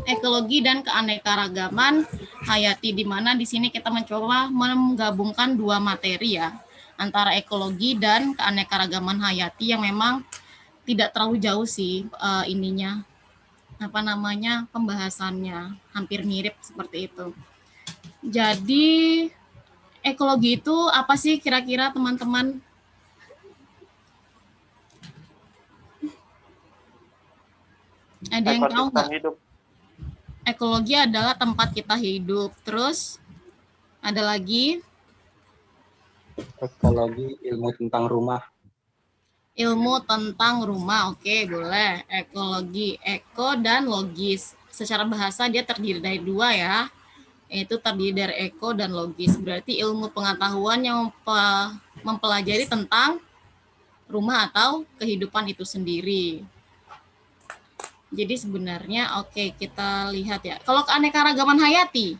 ekologi dan keanekaragaman hayati, di mana di sini kita mencoba menggabungkan dua materi ya, antara ekologi dan keanekaragaman hayati yang memang tidak terlalu jauh sih pembahasannya, hampir mirip seperti itu. Jadi ekologi itu apa sih kira-kira teman-teman? Ada yang tahu nggak? Hidup. Ekologi adalah tempat kita hidup. Terus ada lagi? Ekologi, ilmu tentang rumah. Ilmu tentang rumah, oke, boleh. Ekologi, eko dan logis. Secara bahasa dia terdiri dari dua ya, yaitu terdiri dari eko dan logis. Berarti ilmu pengetahuan yang mempelajari tentang rumah atau kehidupan itu sendiri. Jadi sebenarnya oke, kita lihat ya. Kalau keanekaragaman hayati?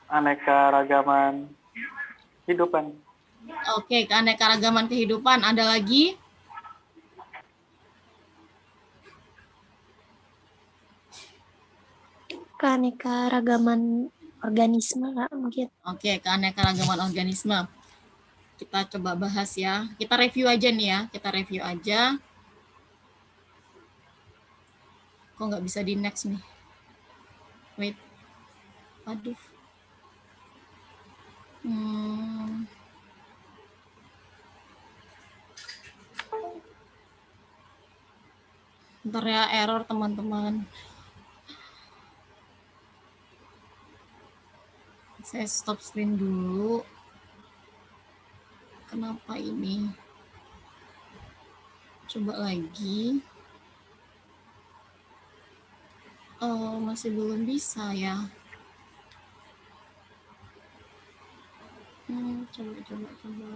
Anekaragaman kehidupan. Oke, keanekaragaman kehidupan. Ada lagi? Keanekaragaman organisme nggak mungkin? Oke, keanekaragaman organisme. Kita coba bahas ya. Kita review aja nih ya. Kita review aja. Kok nggak bisa di next nih? Wait. Aduh. Bentar ya, error teman-teman. Saya stop screen dulu. Kenapa ini? Coba lagi. Oh, masih belum bisa ya. Coba.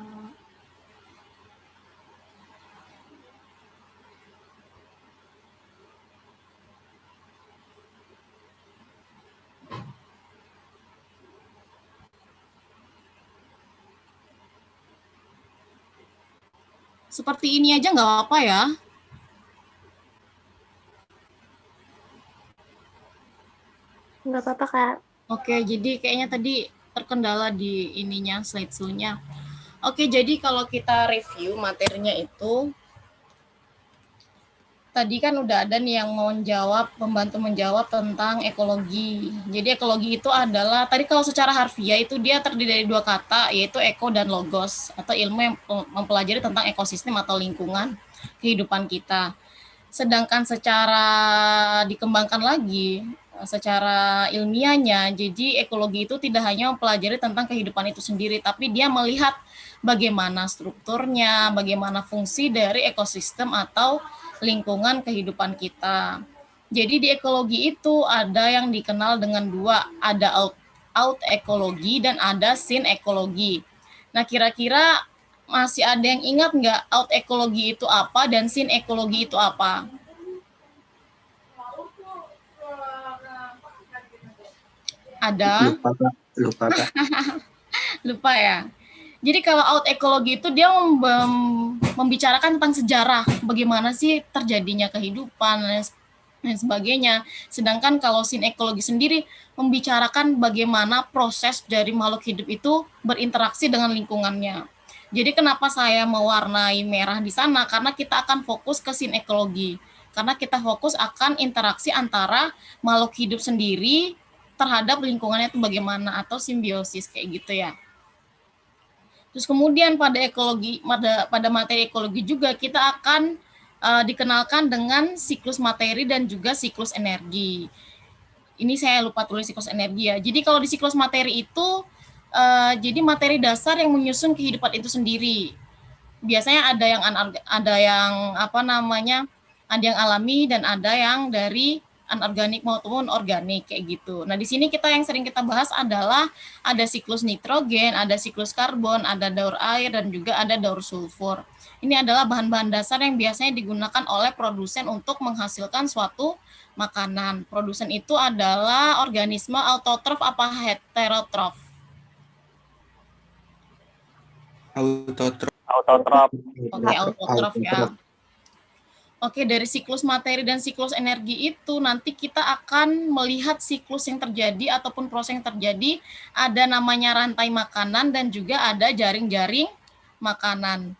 Seperti ini aja nggak apa-apa ya. Nggak apa-apa, Kak. Oke, jadi kayaknya tadi terkendala di ininya, slideshow-nya. Oke, jadi kalau kita review materinya itu, tadi kan udah ada nih yang membantu menjawab tentang ekologi. Jadi ekologi itu adalah, tadi kalau secara harfiah itu dia terdiri dari dua kata, yaitu eko dan logos, atau ilmu yang mempelajari tentang ekosistem atau lingkungan kehidupan kita. Sedangkan secara dikembangkan lagi, secara ilmiahnya, jadi ekologi itu tidak hanya mempelajari tentang kehidupan itu sendiri, tapi dia melihat bagaimana strukturnya, bagaimana fungsi dari ekosistem atau lingkungan kehidupan kita. Jadi di ekologi itu ada yang dikenal dengan dua, ada out ekologi dan ada sin ekologi. Nah, kira-kira masih ada yang ingat nggak out ekologi itu apa dan sin ekologi itu apa? Ada? Lupa Kak. Lupa ya. Jadi kalau out ekologi itu dia membicarakan tentang sejarah, bagaimana sih terjadinya kehidupan dan sebagainya. Sedangkan kalau sin ekologi sendiri membicarakan bagaimana proses dari makhluk hidup itu berinteraksi dengan lingkungannya. Jadi kenapa saya mewarnai merah di sana? Karena kita akan fokus ke sin ekologi. Karena kita fokus akan interaksi antara makhluk hidup sendiri terhadap lingkungannya itu bagaimana, atau simbiosis kayak gitu ya. Terus kemudian pada materi ekologi juga kita akan dikenalkan dengan siklus materi dan juga siklus energi. Ini saya lupa tulis siklus energi ya. Jadi kalau di siklus materi itu jadi materi dasar yang menyusun kehidupan itu sendiri. Biasanya ada yang alami dan ada yang dari anorganik maupun organik kayak gitu. Nah, di sini yang sering kita bahas adalah ada siklus nitrogen, ada siklus karbon, ada daur air, dan juga ada daur sulfur. Ini adalah bahan-bahan dasar yang biasanya digunakan oleh produsen untuk menghasilkan suatu makanan. Produsen itu adalah organisme autotrof apa heterotrof? Autotrof. Autotrof. Oke, autotrof ya. Oke, dari siklus materi dan siklus energi itu nanti kita akan melihat siklus yang terjadi ataupun proses yang terjadi, ada namanya rantai makanan dan juga ada jaring-jaring makanan.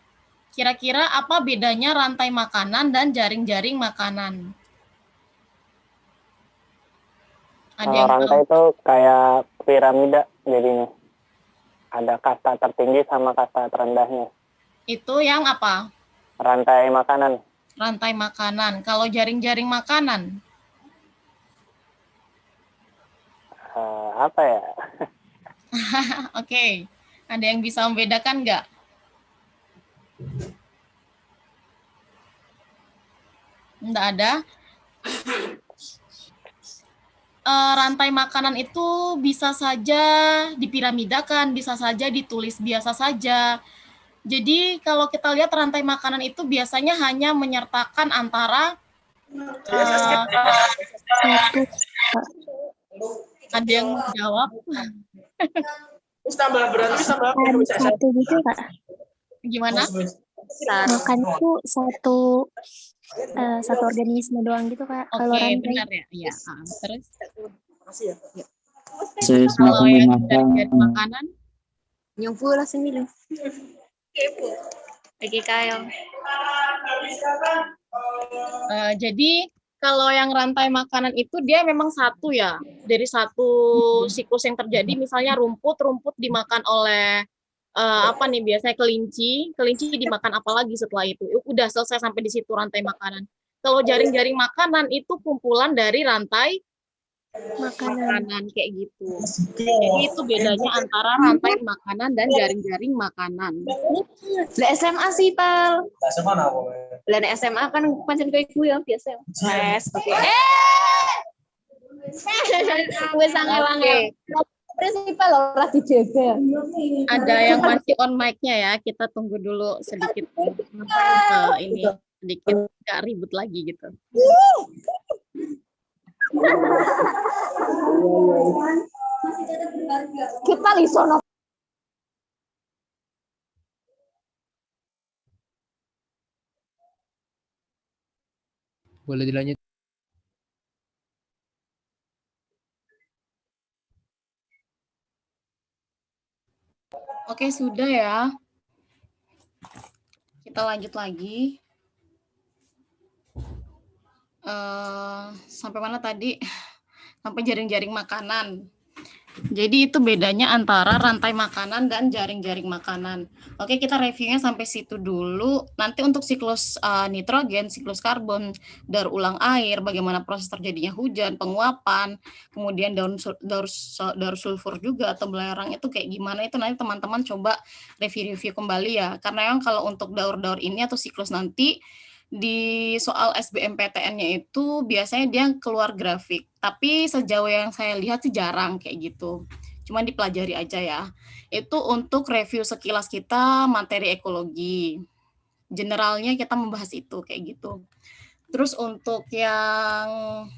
Kira-kira apa bedanya rantai makanan dan jaring-jaring makanan? Ada Kalau yang tahu? rantai itu kayak piramida jadinya. Ada kasta tertinggi sama kasta terendahnya. Itu yang apa? Rantai makanan. Rantai makanan. Kalau jaring-jaring makanan, Apa ya? oke. Ada yang bisa membedakan nggak? Nggak ada. Rantai makanan itu bisa saja dipiramidakan, bisa saja ditulis biasa saja. Jadi kalau kita lihat rantai makanan itu biasanya hanya menyertakan antara Satu, ada yang jawab satu gitu Kak. gimana? Makan itu satu organisme doang gitu Kak. Kalau Oke, rantai benar ya. Iya. Terus Saya kalau semakin yang memakan dari makanan, Yung pula sendiri. Lagi kayo. jadi kalau yang rantai makanan itu dia memang satu ya, dari satu siklus yang terjadi, misalnya rumput dimakan oleh apa nih biasanya kelinci dimakan apa lagi setelah itu? Udah selesai sampai di situ rantai makanan. Kalau jaring-jaring makanan itu kumpulan dari rantai makanan kayak gitu. Jadi itu bedanya antara rantai makanan dan jaring-jaring makanan. Lah SMA sih, Pal. Lah nek SMA kan pancen koyo kuwi ya biasa. Wes, oke. Wes angel-angel. Prinsipal ora dijaga. Ada yang masih on mic-nya ya, kita tunggu dulu sedikit ini sedikit nggak ribut lagi gitu. Kita lisono. Boleh dilanjut. Oke, sudah ya. Kita lanjut lagi. Sampai mana tadi? Sampai jaring-jaring makanan. Jadi itu bedanya antara rantai makanan dan jaring-jaring makanan. Oke, kita reviewnya sampai situ dulu. Nanti untuk siklus nitrogen, siklus karbon, daur ulang air, bagaimana proses terjadinya hujan, penguapan, kemudian daur sulfur juga atau belerang itu kayak gimana, itu nanti teman-teman coba review-review kembali ya. Karena yang kalau untuk daur-daur ini atau siklus nanti, di soal SBMPTN-nya itu biasanya dia keluar grafik, tapi sejauh yang saya lihat sih jarang kayak gitu. Cuman dipelajari aja ya. Itu untuk review sekilas kita materi ekologi. Generalnya kita membahas itu kayak gitu. Terus untuk yang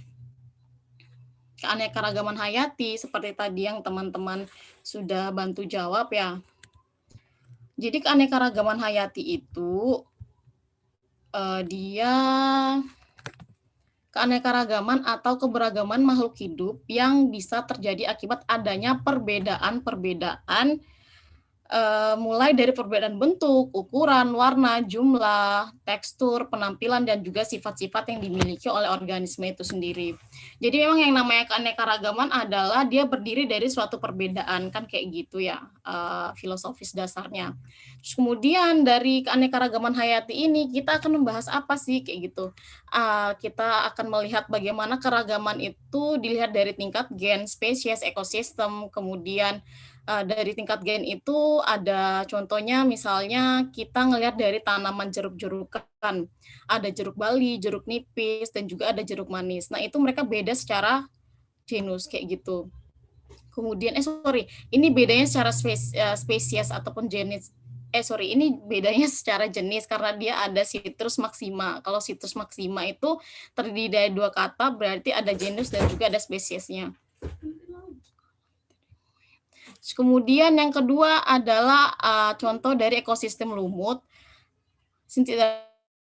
keanekaragaman hayati seperti tadi yang teman-teman sudah bantu jawab ya. Jadi keanekaragaman hayati itu dia keanekaragaman atau keberagaman makhluk hidup yang bisa terjadi akibat adanya perbedaan-perbedaan mulai dari perbedaan bentuk, ukuran, warna, jumlah, tekstur, penampilan, dan juga sifat-sifat yang dimiliki oleh organisme itu sendiri. Jadi memang yang namanya keanekaragaman adalah dia berdiri dari suatu perbedaan, kan kayak gitu ya filosofis dasarnya. Terus kemudian dari keanekaragaman hayati ini kita akan membahas apa sih kayak gitu. Kita akan melihat bagaimana keragaman itu dilihat dari tingkat gen, spesies, ekosistem, kemudian dari tingkat gen itu ada contohnya misalnya kita ngelihat dari tanaman jeruk-jerukan. Ada jeruk bali, jeruk nipis, dan juga ada jeruk manis. Nah itu mereka beda secara genus kayak gitu. Kemudian, ini bedanya secara spesies ataupun jenis. Ini bedanya secara jenis karena dia ada Citrus maxima. Kalau Citrus maxima itu terdiri dari 2 kata, berarti ada genus dan juga ada spesiesnya. Kemudian yang kedua adalah contoh dari ekosistem lumut.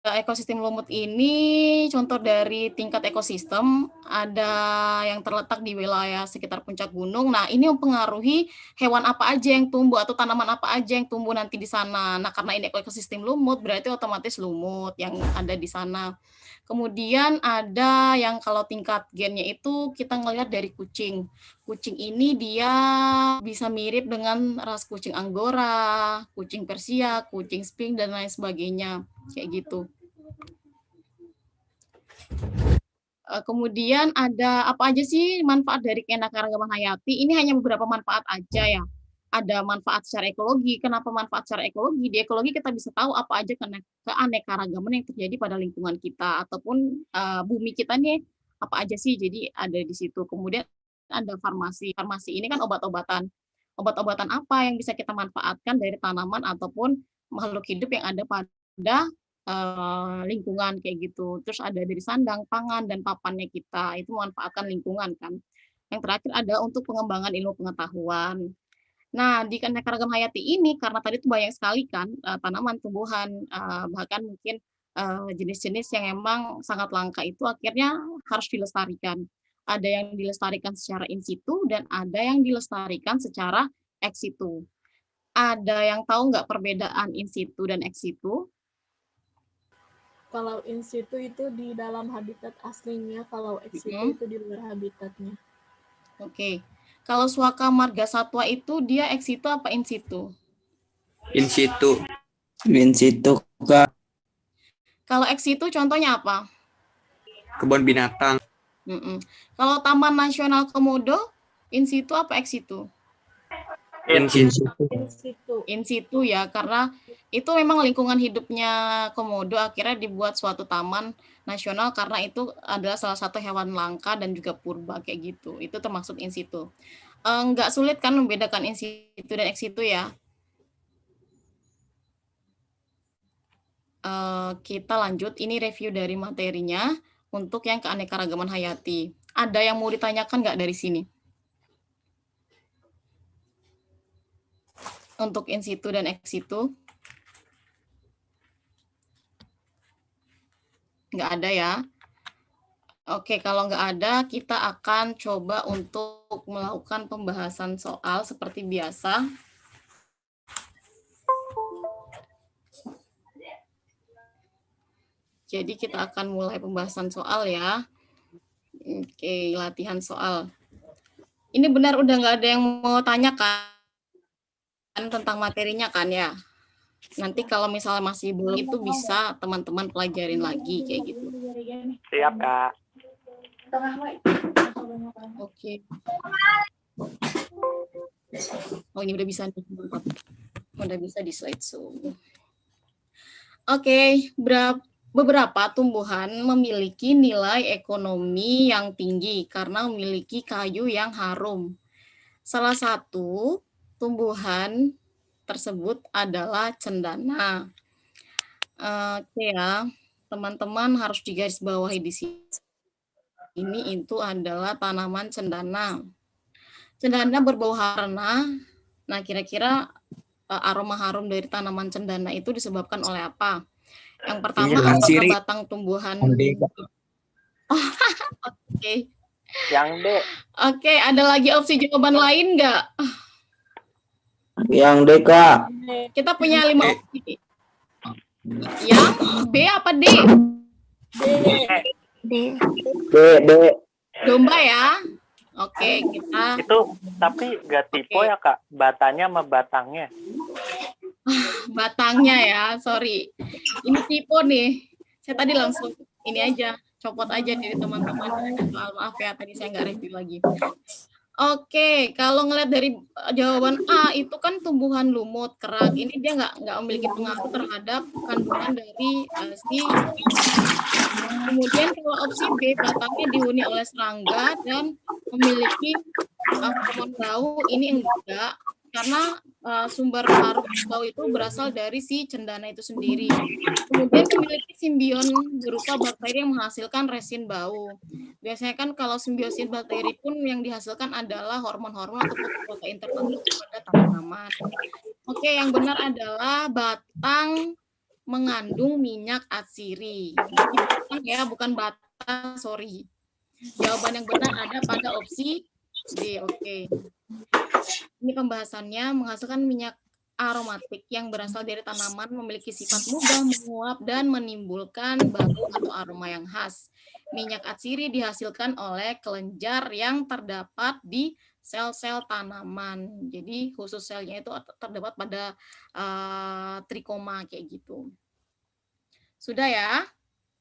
ekosistem lumut ini contoh dari tingkat ekosistem, ada yang terletak di wilayah sekitar puncak gunung. Nah, ini mempengaruhi hewan apa aja yang tumbuh atau tanaman apa aja yang tumbuh nanti di sana. Nah, karena ini ekosistem lumut, berarti otomatis lumut yang ada di sana. Kemudian ada yang kalau tingkat gennya itu kita ngelihat dari kucing. Kucing ini dia bisa mirip dengan ras kucing Anggora, kucing Persia, kucing Sphinx, dan lain sebagainya. Kayak gitu. Kemudian ada apa aja sih manfaat dari keanekaragaman hayati? Ini hanya beberapa manfaat aja ya. Ada manfaat secara ekologi. Kenapa manfaat secara ekologi? Di ekologi kita bisa tahu apa aja keanekaragaman yang terjadi pada lingkungan kita ataupun bumi kita nih apa aja sih. Jadi ada di situ. Kemudian ada farmasi. Farmasi ini kan obat-obatan. Obat-obatan apa yang bisa kita manfaatkan dari tanaman ataupun makhluk hidup yang ada pada lingkungan kayak gitu. Terus ada dari sandang, pangan, dan papannya kita. Itu memanfaatkan lingkungan kan. Yang terakhir ada untuk pengembangan ilmu pengetahuan. Nah, di keanekaragaman hayati ini karena tadi itu banyak sekali kan tanaman, tumbuhan, bahkan mungkin jenis-jenis yang emang sangat langka itu akhirnya harus dilestarikan. Ada yang dilestarikan secara in situ dan ada yang dilestarikan secara ex situ. Ada yang tahu nggak perbedaan in situ dan ex situ? Kalau in situ itu di dalam habitat aslinya, kalau ex situ itu di luar habitatnya. Oke. Kalau suaka marga satwa itu dia ex situ apa in situ? In situ. In situ, Kak. Kalau ex situ contohnya apa? Kebun binatang. Kalau Taman Nasional Komodo, in situ apa ex situ? In situ. In situ ya, karena itu memang lingkungan hidupnya komodo akhirnya dibuat suatu taman nasional karena itu adalah salah satu hewan langka dan juga purba kayak gitu. Itu termasuk in situ. Nggak sulit kan membedakan in situ dan ex situ ya. Kita lanjut, ini review dari materinya untuk yang keanekaragaman hayati. Ada yang mau ditanyakan nggak dari sini? Untuk in situ dan ex situ? Nggak ada ya? Oke, kalau nggak ada, kita akan coba untuk melakukan pembahasan soal seperti biasa. Jadi kita akan mulai pembahasan soal ya. Oke, latihan soal. Ini benar udah nggak ada yang mau tanyakan tentang materinya kan ya? Nanti kalau misalnya masih belum itu bisa teman-teman pelajarin lagi kayak gitu. Siap, Kak. Oke. Oh, ini udah bisa nih. Udah bisa di slideshow. Oke, beberapa tumbuhan memiliki nilai ekonomi yang tinggi karena memiliki kayu yang harum. Salah satu tumbuhan tersebut adalah cendana. Oke ya, teman-teman harus digarisbawahi di sini. Ini itu adalah tanaman cendana. Cendana berbau harna. Nah, kira-kira aroma harum dari tanaman cendana itu disebabkan oleh apa? Yang pertama, apakah batang tumbuhan? Oke. Yang D. Oke, ada lagi opsi jawaban lain nggak? Yang D, Kak. Kita punya 5 opsi. Yang B apa D? D. D. Domba ya. Oke, kita. Itu tapi nggak tipe ya, Kak? Batanya sama batangnya. Batangnya ya, sorry. Ini tipe nih. Saya tadi langsung ini aja, copot aja dari teman-teman. Soal maaf ya, tadi saya nggak review lagi. Oke, kalau ngeliat dari jawaban A itu kan tumbuhan lumut kerak. Ini dia nggak memiliki pengaruh terhadap kandungan dari si. Kemudian kalau opsi B, batangnya dihuni oleh serangga dan memiliki hormon bau. Ini enggak, karena sumber harum bau itu berasal dari si cendana itu sendiri. Kemudian memiliki simbion berupa bakteri yang menghasilkan resin bau. Biasanya kan kalau simbiosis bakteri pun yang dihasilkan adalah hormon-hormon atau protein tertentu pada tanaman. Oke, yang benar adalah batang mengandung minyak atsiri. Jadi bukan bata, sorry. Jawaban yang benar ada pada opsi D. Oke. Ini pembahasannya menghasilkan minyak aromatik yang berasal dari tanaman memiliki sifat mudah menguap dan menimbulkan bau atau aroma yang khas. Minyak atsiri dihasilkan oleh kelenjar yang terdapat di sel-sel tanaman. Jadi khusus selnya itu terdapat pada trikoma kayak gitu. Sudah ya?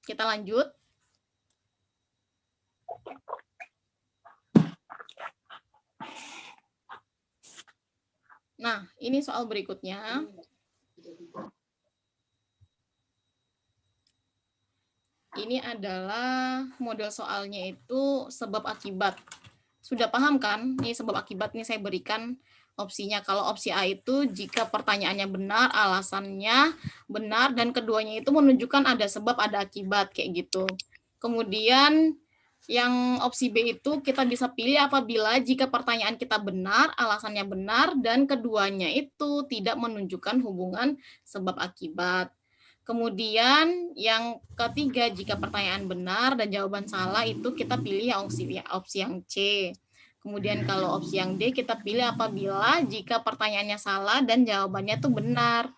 Kita lanjut. Nah, ini soal berikutnya. Ini adalah model soalnya itu sebab akibat. Sudah paham kan? Ini sebab akibat ini saya berikan opsinya. Kalau opsi A itu jika pertanyaannya benar, alasannya benar, dan keduanya itu menunjukkan ada sebab, ada akibat, kayak gitu. Kemudian yang opsi B itu kita bisa pilih apabila jika pertanyaan kita benar, alasannya benar, dan keduanya itu tidak menunjukkan hubungan sebab akibat. Kemudian yang ketiga, jika pertanyaan benar dan jawaban salah itu kita pilih opsi yang C. Kemudian kalau opsi yang D kita pilih apabila jika pertanyaannya salah dan jawabannya itu benar.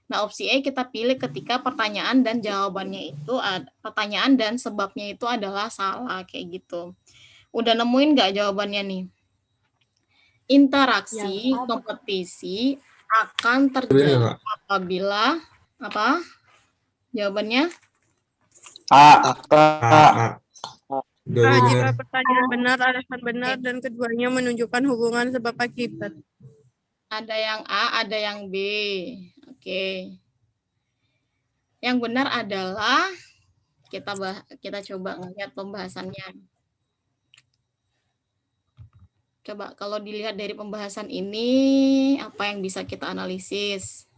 Nah, opsi E kita pilih ketika pertanyaan dan jawabannya itu, pertanyaan dan sebabnya itu adalah salah, kayak gitu. Udah nemuin nggak jawabannya nih? Interaksi kompetisi akan terjadi apabila, apa? Jawabannya? A. Jika pertanyaan benar, alasan benar, dan keduanya menunjukkan hubungan sebab akibat. Ada yang A, ada yang B. Oke. Yang benar adalah kita coba ngelihat pembahasannya. Coba kalau dilihat dari pembahasan ini, apa yang bisa kita analisis?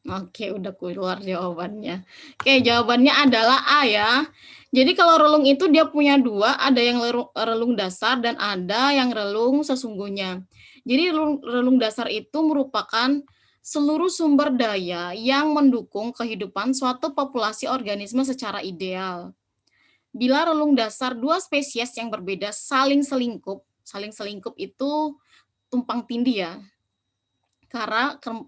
Oke, udah keluar jawabannya. Oke, jawabannya adalah A ya. Jadi kalau relung itu dia punya dua, ada yang relung dasar dan ada yang relung sesungguhnya. Jadi relung dasar itu merupakan seluruh sumber daya yang mendukung kehidupan suatu populasi organisme secara ideal. Bila relung dasar dua spesies yang berbeda saling selingkup itu tumpang tindih ya.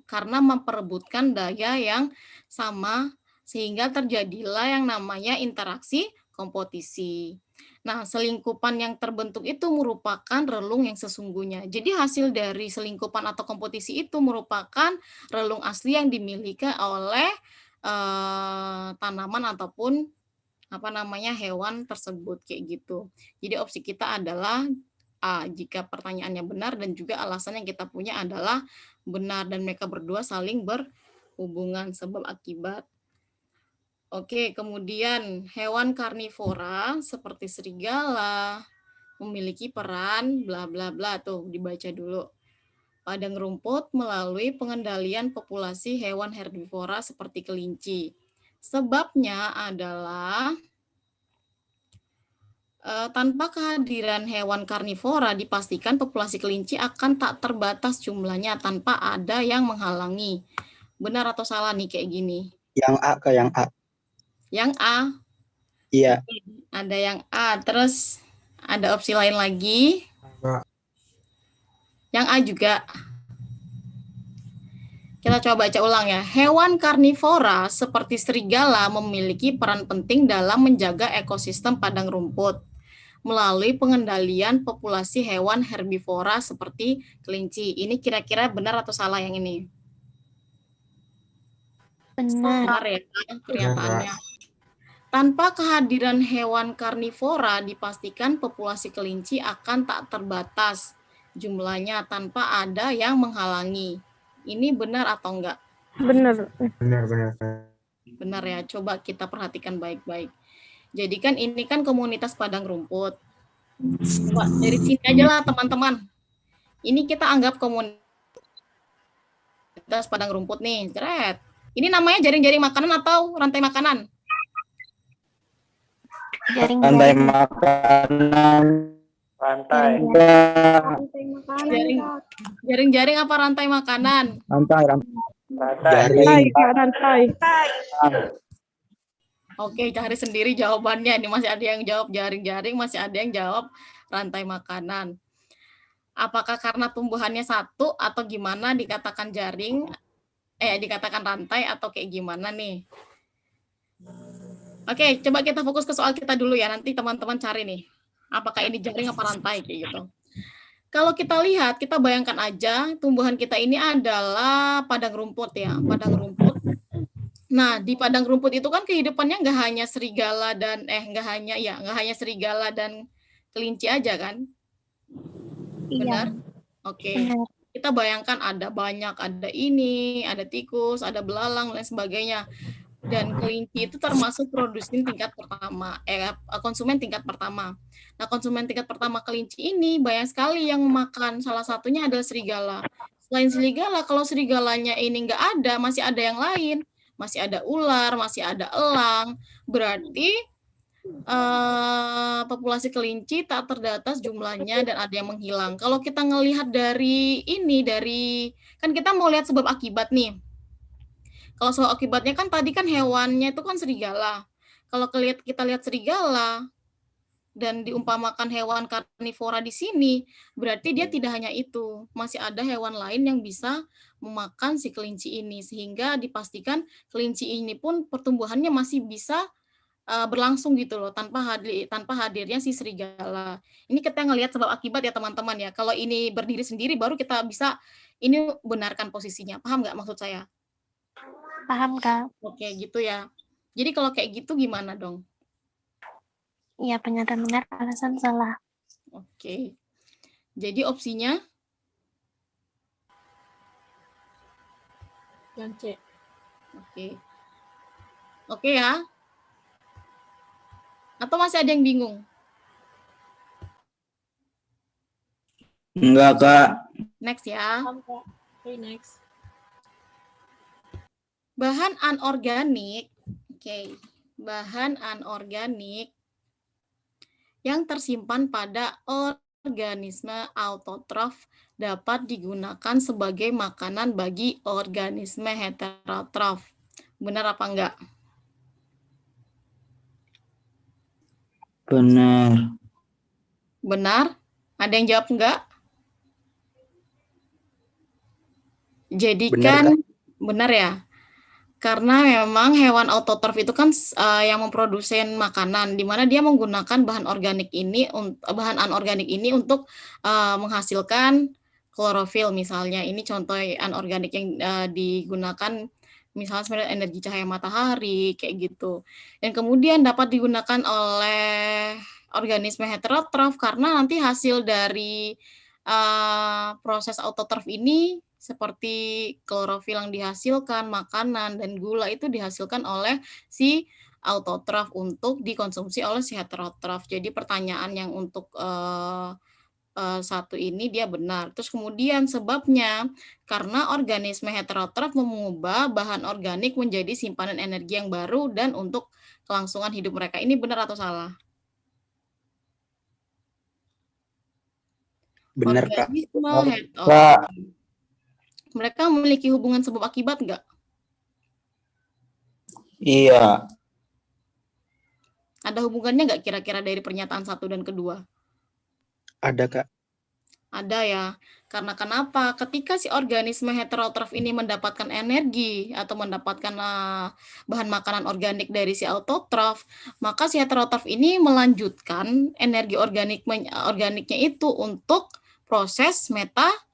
Karena memperebutkan daya yang sama sehingga terjadilah yang namanya interaksi kompetisi. Nah, selingkupan yang terbentuk itu merupakan relung yang sesungguhnya. Jadi hasil dari selingkupan atau kompetisi itu merupakan relung asli yang dimiliki oleh tanaman ataupun hewan tersebut, kayak gitu. Jadi opsi kita adalah A, jika pertanyaannya benar dan juga alasan yang kita punya adalah benar dan mereka berdua saling berhubungan sebab akibat. Oke, kemudian hewan karnivora seperti serigala memiliki peran bla bla bla, tuh dibaca dulu. Padang rumput melalui pengendalian populasi hewan herbivora seperti kelinci. Sebabnya adalah tanpa kehadiran hewan karnivora dipastikan populasi kelinci akan tak terbatas jumlahnya tanpa ada yang menghalangi. Benar atau salah nih kayak gini? Yang A ke yang A. Yang A? Iya. Ada yang A, terus ada opsi lain lagi? Yang A juga. Kita coba baca ulang ya. Hewan karnivora seperti serigala memiliki peran penting dalam menjaga ekosistem padang rumput melalui pengendalian populasi hewan herbivora seperti kelinci. Ini kira-kira benar atau salah yang ini? Benar. Benar ya pernyataannya. Tanpa kehadiran hewan karnivora dipastikan populasi kelinci akan tak terbatas jumlahnya tanpa ada yang menghalangi. Ini benar atau enggak? Benar. Benar ya, coba kita perhatikan baik-baik. Jadi kan ini kan komunitas padang rumput. Coba dari sini aja lah teman-teman. Ini kita anggap komunitas padang rumput nih. Jeret. Ini namanya jaring-jaring makanan atau rantai makanan? Rantai makanan. Rantai. Jaring-jaring apa rantai makanan? Rantai. Rantai, Kak, rantai. Oke, cari sendiri jawabannya. Ini masih ada yang jawab jaring-jaring, masih ada yang jawab rantai makanan. Apakah karena tumbuhannya satu atau gimana dikatakan jaring, dikatakan rantai atau kayak gimana nih? Oke, coba kita fokus ke soal kita dulu ya. Nanti teman-teman cari nih, apakah ini jaring apa rantai kayak gitu. Kalau kita lihat, kita bayangkan aja tumbuhan kita ini adalah padang rumput ya, padang rumput. Nah, di padang rumput itu kan kehidupannya nggak hanya serigala dan nggak hanya serigala dan kelinci aja kan? Benar? Oke. Benar. Kita bayangkan ada banyak, ada ini, ada tikus, ada belalang dan sebagainya. Dan kelinci itu termasuk konsumen tingkat pertama. Nah, konsumen tingkat pertama kelinci ini banyak sekali yang makan. Salah satunya adalah serigala. Selain serigala, kalau serigalanya ini nggak ada, masih ada yang lain. Masih ada ular, masih ada elang. Berarti populasi kelinci tak terdata jumlahnya dan ada yang menghilang. Kalau kita ngelihat dari kan kita mau lihat sebab akibat nih. Kalau soal akibatnya kan tadi kan hewannya itu kan serigala. Kalau kita lihat serigala dan diumpamakan hewan karnivora di sini, berarti dia tidak hanya itu. Masih ada hewan lain yang bisa memakan si kelinci ini. Sehingga dipastikan kelinci ini pun pertumbuhannya masih bisa berlangsung gitu loh, tanpa hadirnya si serigala. Ini kita ngelihat sebab akibat ya teman-teman ya. Kalau ini berdiri sendiri baru kita bisa ini benarkan posisinya. Paham nggak maksud saya? Paham, Kak. Oke, gitu ya. Jadi kalau kayak gitu gimana dong? Iya, pernyataan benar, alasan salah. Oke. Jadi opsinya? Yang C. Oke. Oke ya. Atau masih ada yang bingung? Enggak, Kak. Next ya. Paham, Kak. Oke, next. Bahan anorganik, bahan anorganik yang tersimpan pada organisme autotrof dapat digunakan sebagai makanan bagi organisme heterotrof. Benar apa enggak? Benar. Benar? Ada yang jawab enggak? Jadi kan benar ya? Karena memang hewan autotrof itu kan yang memproduksi makanan, di mana dia menggunakan bahan anorganik ini untuk menghasilkan klorofil misalnya. Ini contoh anorganik yang digunakan misalnya sebenarnya energi cahaya matahari kayak gitu. Dan kemudian dapat digunakan oleh organisme heterotrof karena nanti hasil dari proses autotrof ini seperti klorofil yang dihasilkan, makanan, dan gula itu dihasilkan oleh si autotrof untuk dikonsumsi oleh si heterotrof. Jadi pertanyaan yang untuk satu ini dia benar. Terus kemudian sebabnya karena organisme heterotrof mengubah bahan organik menjadi simpanan energi yang baru dan untuk kelangsungan hidup mereka. Ini benar atau salah? Benar, Kak. Organisme heterotrof. Kak. Mereka memiliki hubungan sebab akibat nggak? Iya. Ada hubungannya nggak kira-kira dari pernyataan satu dan kedua? Ada, Kak. Ada ya. Karena kenapa? Ketika si organisme heterotrof ini mendapatkan energi atau mendapatkan bahan makanan organik dari si autotrof, maka si heterotrof ini melanjutkan energi organiknya itu untuk proses metabolisme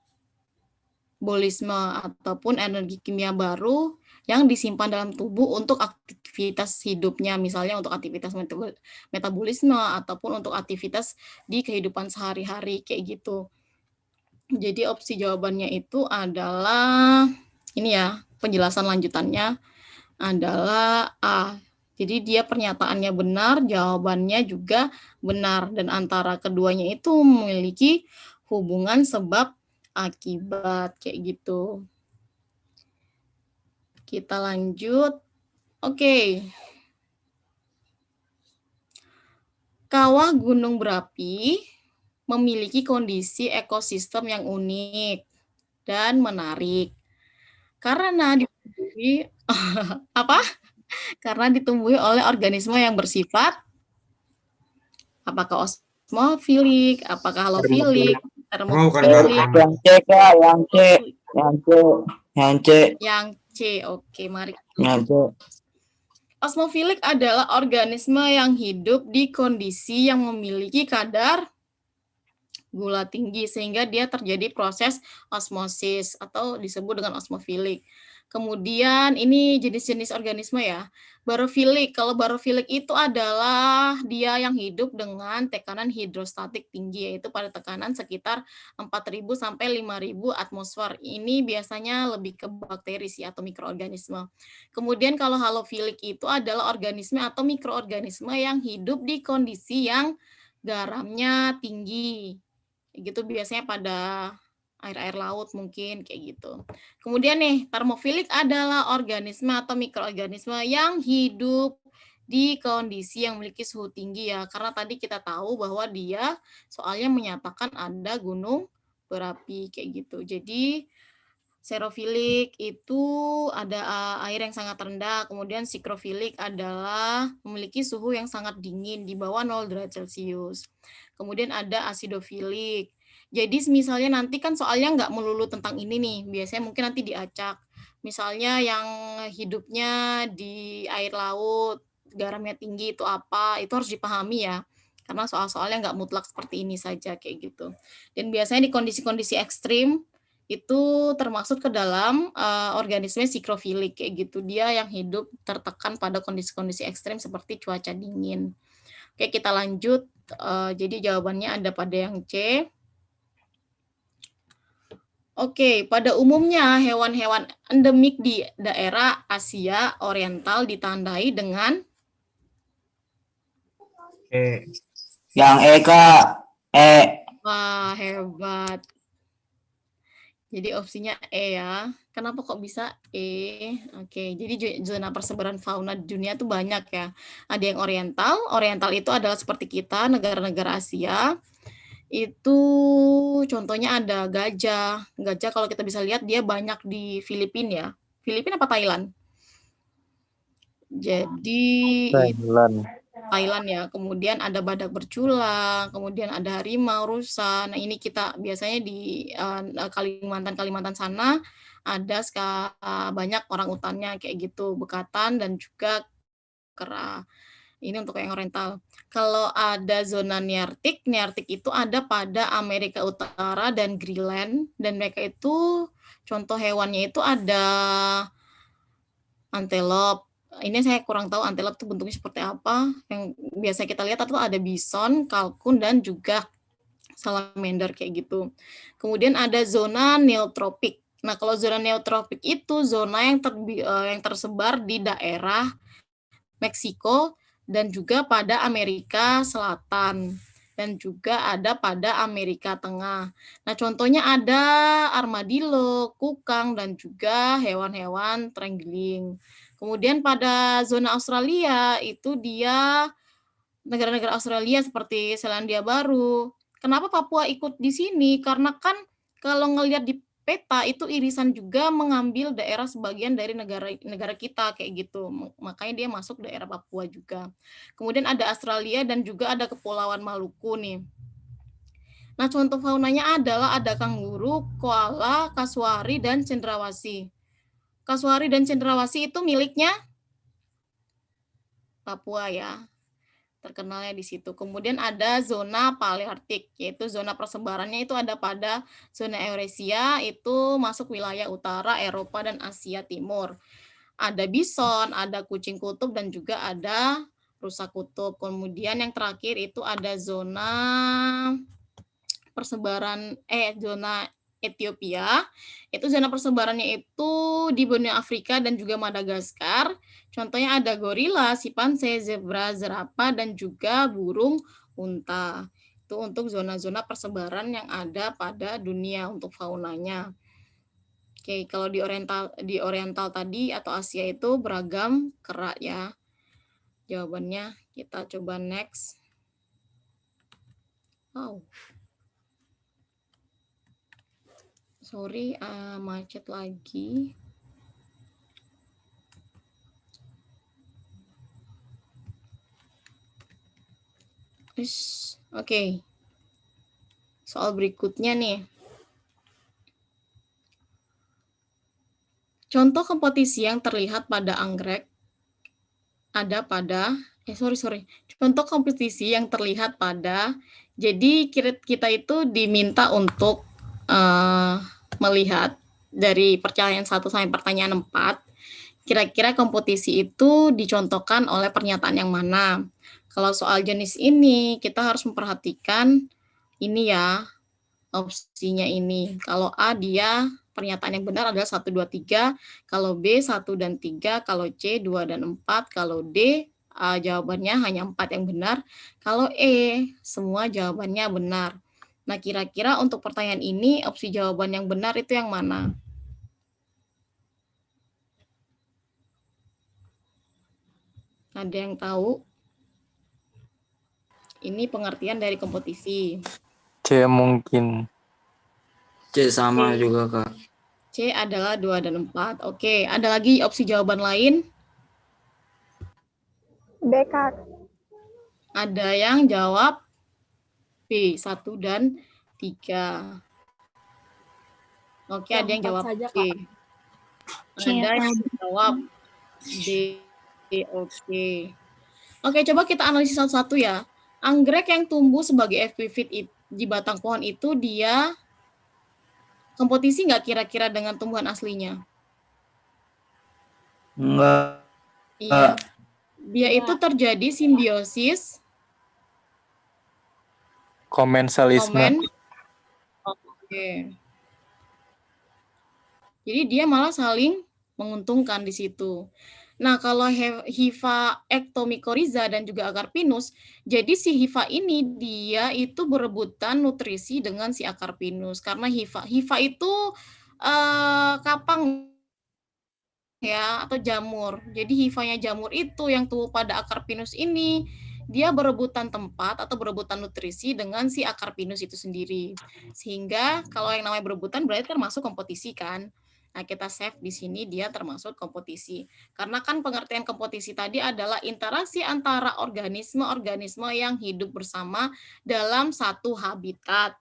ataupun energi kimia baru yang disimpan dalam tubuh untuk aktivitas hidupnya, misalnya untuk aktivitas metabolisme ataupun untuk aktivitas di kehidupan sehari-hari kayak gitu. Jadi opsi jawabannya itu adalah ini ya, penjelasan lanjutannya adalah A. Jadi dia pernyataannya benar, jawabannya juga benar, dan antara keduanya itu memiliki hubungan sebab akibat kayak gitu. Kita lanjut. Oke. Kawah gunung berapi memiliki kondisi ekosistem yang unik dan menarik. Karena ditumbuhi apa? Karena ditumbuhi oleh organisme yang bersifat apakah osmofilik, apakah halofilik, termofilik, Yang C Kak, yang C, yang C, yang C, yang C. Oke, mari. yang C. Osmofilik adalah organisme yang hidup di kondisi yang memiliki kadar gula tinggi sehingga dia terjadi proses osmosis atau disebut dengan osmofilik. Kemudian ini jenis-jenis organisme ya. Barofilik. Kalau barofilik itu adalah dia yang hidup dengan tekanan hidrostatik tinggi yaitu pada tekanan sekitar 4.000 sampai 5.000 atmosfer. Ini biasanya lebih ke bakteri sih atau mikroorganisme. Kemudian kalau halofilik itu adalah organisme atau mikroorganisme yang hidup di kondisi yang garamnya tinggi. Gitu biasanya pada air-air laut mungkin kayak gitu. Kemudian nih, termofilik adalah organisme atau mikroorganisme yang hidup di kondisi yang memiliki suhu tinggi ya. Karena tadi kita tahu bahwa dia soalnya menyatakan ada gunung berapi kayak gitu. Jadi serofilik itu ada air yang sangat rendah, kemudian sikrofilik adalah memiliki suhu yang sangat dingin di bawah 0 derajat Celcius. Kemudian ada asidofilik. Jadi misalnya nanti kan soalnya nggak melulu tentang ini nih, biasanya mungkin nanti diacak. Misalnya yang hidupnya di air laut, garamnya tinggi itu apa, itu harus dipahami ya. Karena soal-soalnya nggak mutlak seperti ini saja kayak gitu. Dan biasanya di kondisi-kondisi ekstrim, itu termasuk ke dalam organisme sikrofilik kayak gitu. Dia yang hidup tertekan pada kondisi-kondisi ekstrim seperti cuaca dingin. Oke, kita lanjut. Jadi jawabannya ada pada yang C. Oke, pada umumnya hewan-hewan endemik di daerah Asia Oriental ditandai dengan Yang E Kak, E. wah, hebat. Jadi opsinya E ya. Kenapa kok bisa E? Oke, jadi zona persebaran fauna di dunia itu banyak ya. Ada yang oriental. Oriental itu adalah seperti kita, negara-negara Asia. Itu contohnya ada gajah. Gajah kalau kita bisa lihat dia banyak di Filipina ya. Filipina apa Thailand? Jadi Thailand ya. Kemudian ada badak bercula, kemudian ada harimau, rusa. Nah, ini kita biasanya di Kalimantan sana ada banyak orang utannya kayak gitu, bekatan dan juga kera. Ini untuk yang oriental. Kalau ada zona nearktik itu ada pada Amerika Utara dan Greenland, dan mereka itu contoh hewannya itu ada antelop. Ini saya kurang tahu antelop itu bentuknya seperti apa. Yang biasa kita lihat itu ada bison, kalkun, dan juga salamander kayak gitu. Kemudian ada zona neotropik. Nah, kalau zona neotropik itu zona yang tersebar di daerah Meksiko dan juga pada Amerika Selatan dan juga ada pada Amerika Tengah. Nah, contohnya ada armadillo, kukang, dan juga hewan-hewan terenggiling. Kemudian pada zona Australia itu dia negara-negara Australia seperti Selandia Baru. Kenapa Papua ikut di sini? Karena kan kalau ngelihat di peta itu irisan juga mengambil daerah sebagian dari negara kita kayak gitu. Makanya dia masuk daerah Papua juga. Kemudian ada Australia dan juga ada Kepulauan Maluku nih. Nah, contoh faunanya adalah ada kanguru, koala, kasuari, dan cendrawasih. Kasuari dan cendrawasih itu miliknya Papua ya. Terkenalnya di situ. Kemudian ada zona palearktik, yaitu zona persebarannya itu ada pada zona Eurasia, itu masuk wilayah utara Eropa dan Asia Timur. Ada bison, ada kucing kutub, dan juga ada rusa kutub. Kemudian yang terakhir itu ada zona zona Ethiopia. Itu zona persebarannya itu di benua Afrika dan juga Madagaskar. Contohnya ada gorila, simpanse, zebra, zerafa, dan juga burung unta. Itu untuk zona-zona persebaran yang ada pada dunia untuk faunanya. Oke, kalau di oriental tadi atau Asia itu beragam kera ya. Jawabannya kita coba next. Wow. Sorry, macet lagi. Oke. Soal berikutnya nih. Contoh kompetisi yang terlihat pada anggrek ada pada Contoh kompetisi yang terlihat pada, jadi kita itu diminta untuk melihat dari pertanyaan 1 sampai pertanyaan 4, kira-kira kompetisi itu dicontohkan oleh pernyataan yang mana. Kalau soal jenis ini, kita harus memperhatikan ini ya, opsinya ini. Kalau A, dia pernyataan yang benar adalah 1, 2, 3. Kalau B, 1 dan 3. Kalau C, 2 dan 4. Kalau D, jawabannya hanya 4 yang benar. Kalau E, semua jawabannya benar. Nah, kira-kira untuk pertanyaan ini, opsi jawaban yang benar itu yang mana? Ada yang tahu? Ini pengertian dari kompetisi. C mungkin. C sama juga, Kak. C adalah 2 dan 4. Oke, ada lagi opsi jawaban lain? B, Kak. Ada yang jawab B, 1 dan 3. Oke, ada yang jawab saja, C. C Ada yang jawab D. Oke. Oke, coba kita analisis satu-satu ya. Anggrek yang tumbuh sebagai epifit di batang pohon itu dia kompetisi nggak kira-kira dengan tumbuhan aslinya? Enggak. Iya. Dia itu terjadi simbiosis Komensalisme. Oke. Jadi dia malah saling menguntungkan di situ. Nah, kalau hifa ectomycorrhiza dan juga akar pinus, jadi si hifa ini dia itu berebutan nutrisi dengan si akar pinus karena hifa itu kapang ya atau jamur. Jadi hifanya jamur itu yang tumbuh pada akar pinus ini dia berebutan tempat atau berebutan nutrisi dengan si akar pinus itu sendiri. Sehingga kalau yang namanya berebutan berarti termasuk kompetisi kan. Nah, kita save di sini dia termasuk kompetisi. Karena kan pengertian kompetisi tadi adalah interaksi antara organisme-organisme yang hidup bersama dalam satu habitat,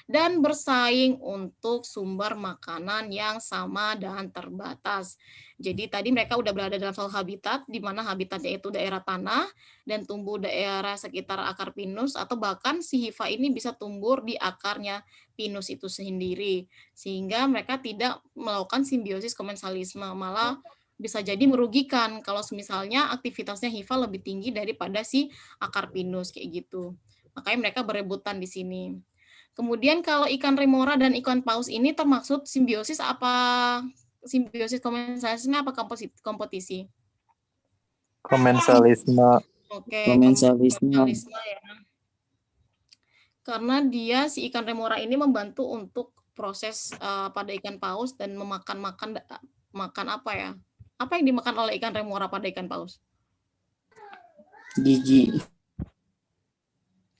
dan bersaing untuk sumber makanan yang sama dan terbatas. Jadi tadi mereka udah berada dalam satu habitat, di mana habitatnya itu daerah tanah, dan tumbuh daerah sekitar akar pinus, atau bahkan si hifa ini bisa tumbuh di akarnya pinus itu sendiri. Sehingga mereka tidak melakukan simbiosis komensalisme, malah bisa jadi merugikan kalau misalnya aktivitasnya hifa lebih tinggi daripada si akar pinus, kayak gitu. Makanya mereka berebutan di sini. Kemudian kalau ikan remora dan ikan paus ini termaksud simbiosis apa? Simbiosis komensalisme apa kompetisi? Komensalisme. Oke, Komensalisme. ya. Karena dia si ikan remora ini membantu untuk proses pada ikan paus dan makan apa ya? Apa yang dimakan oleh ikan remora pada ikan paus? Gigi.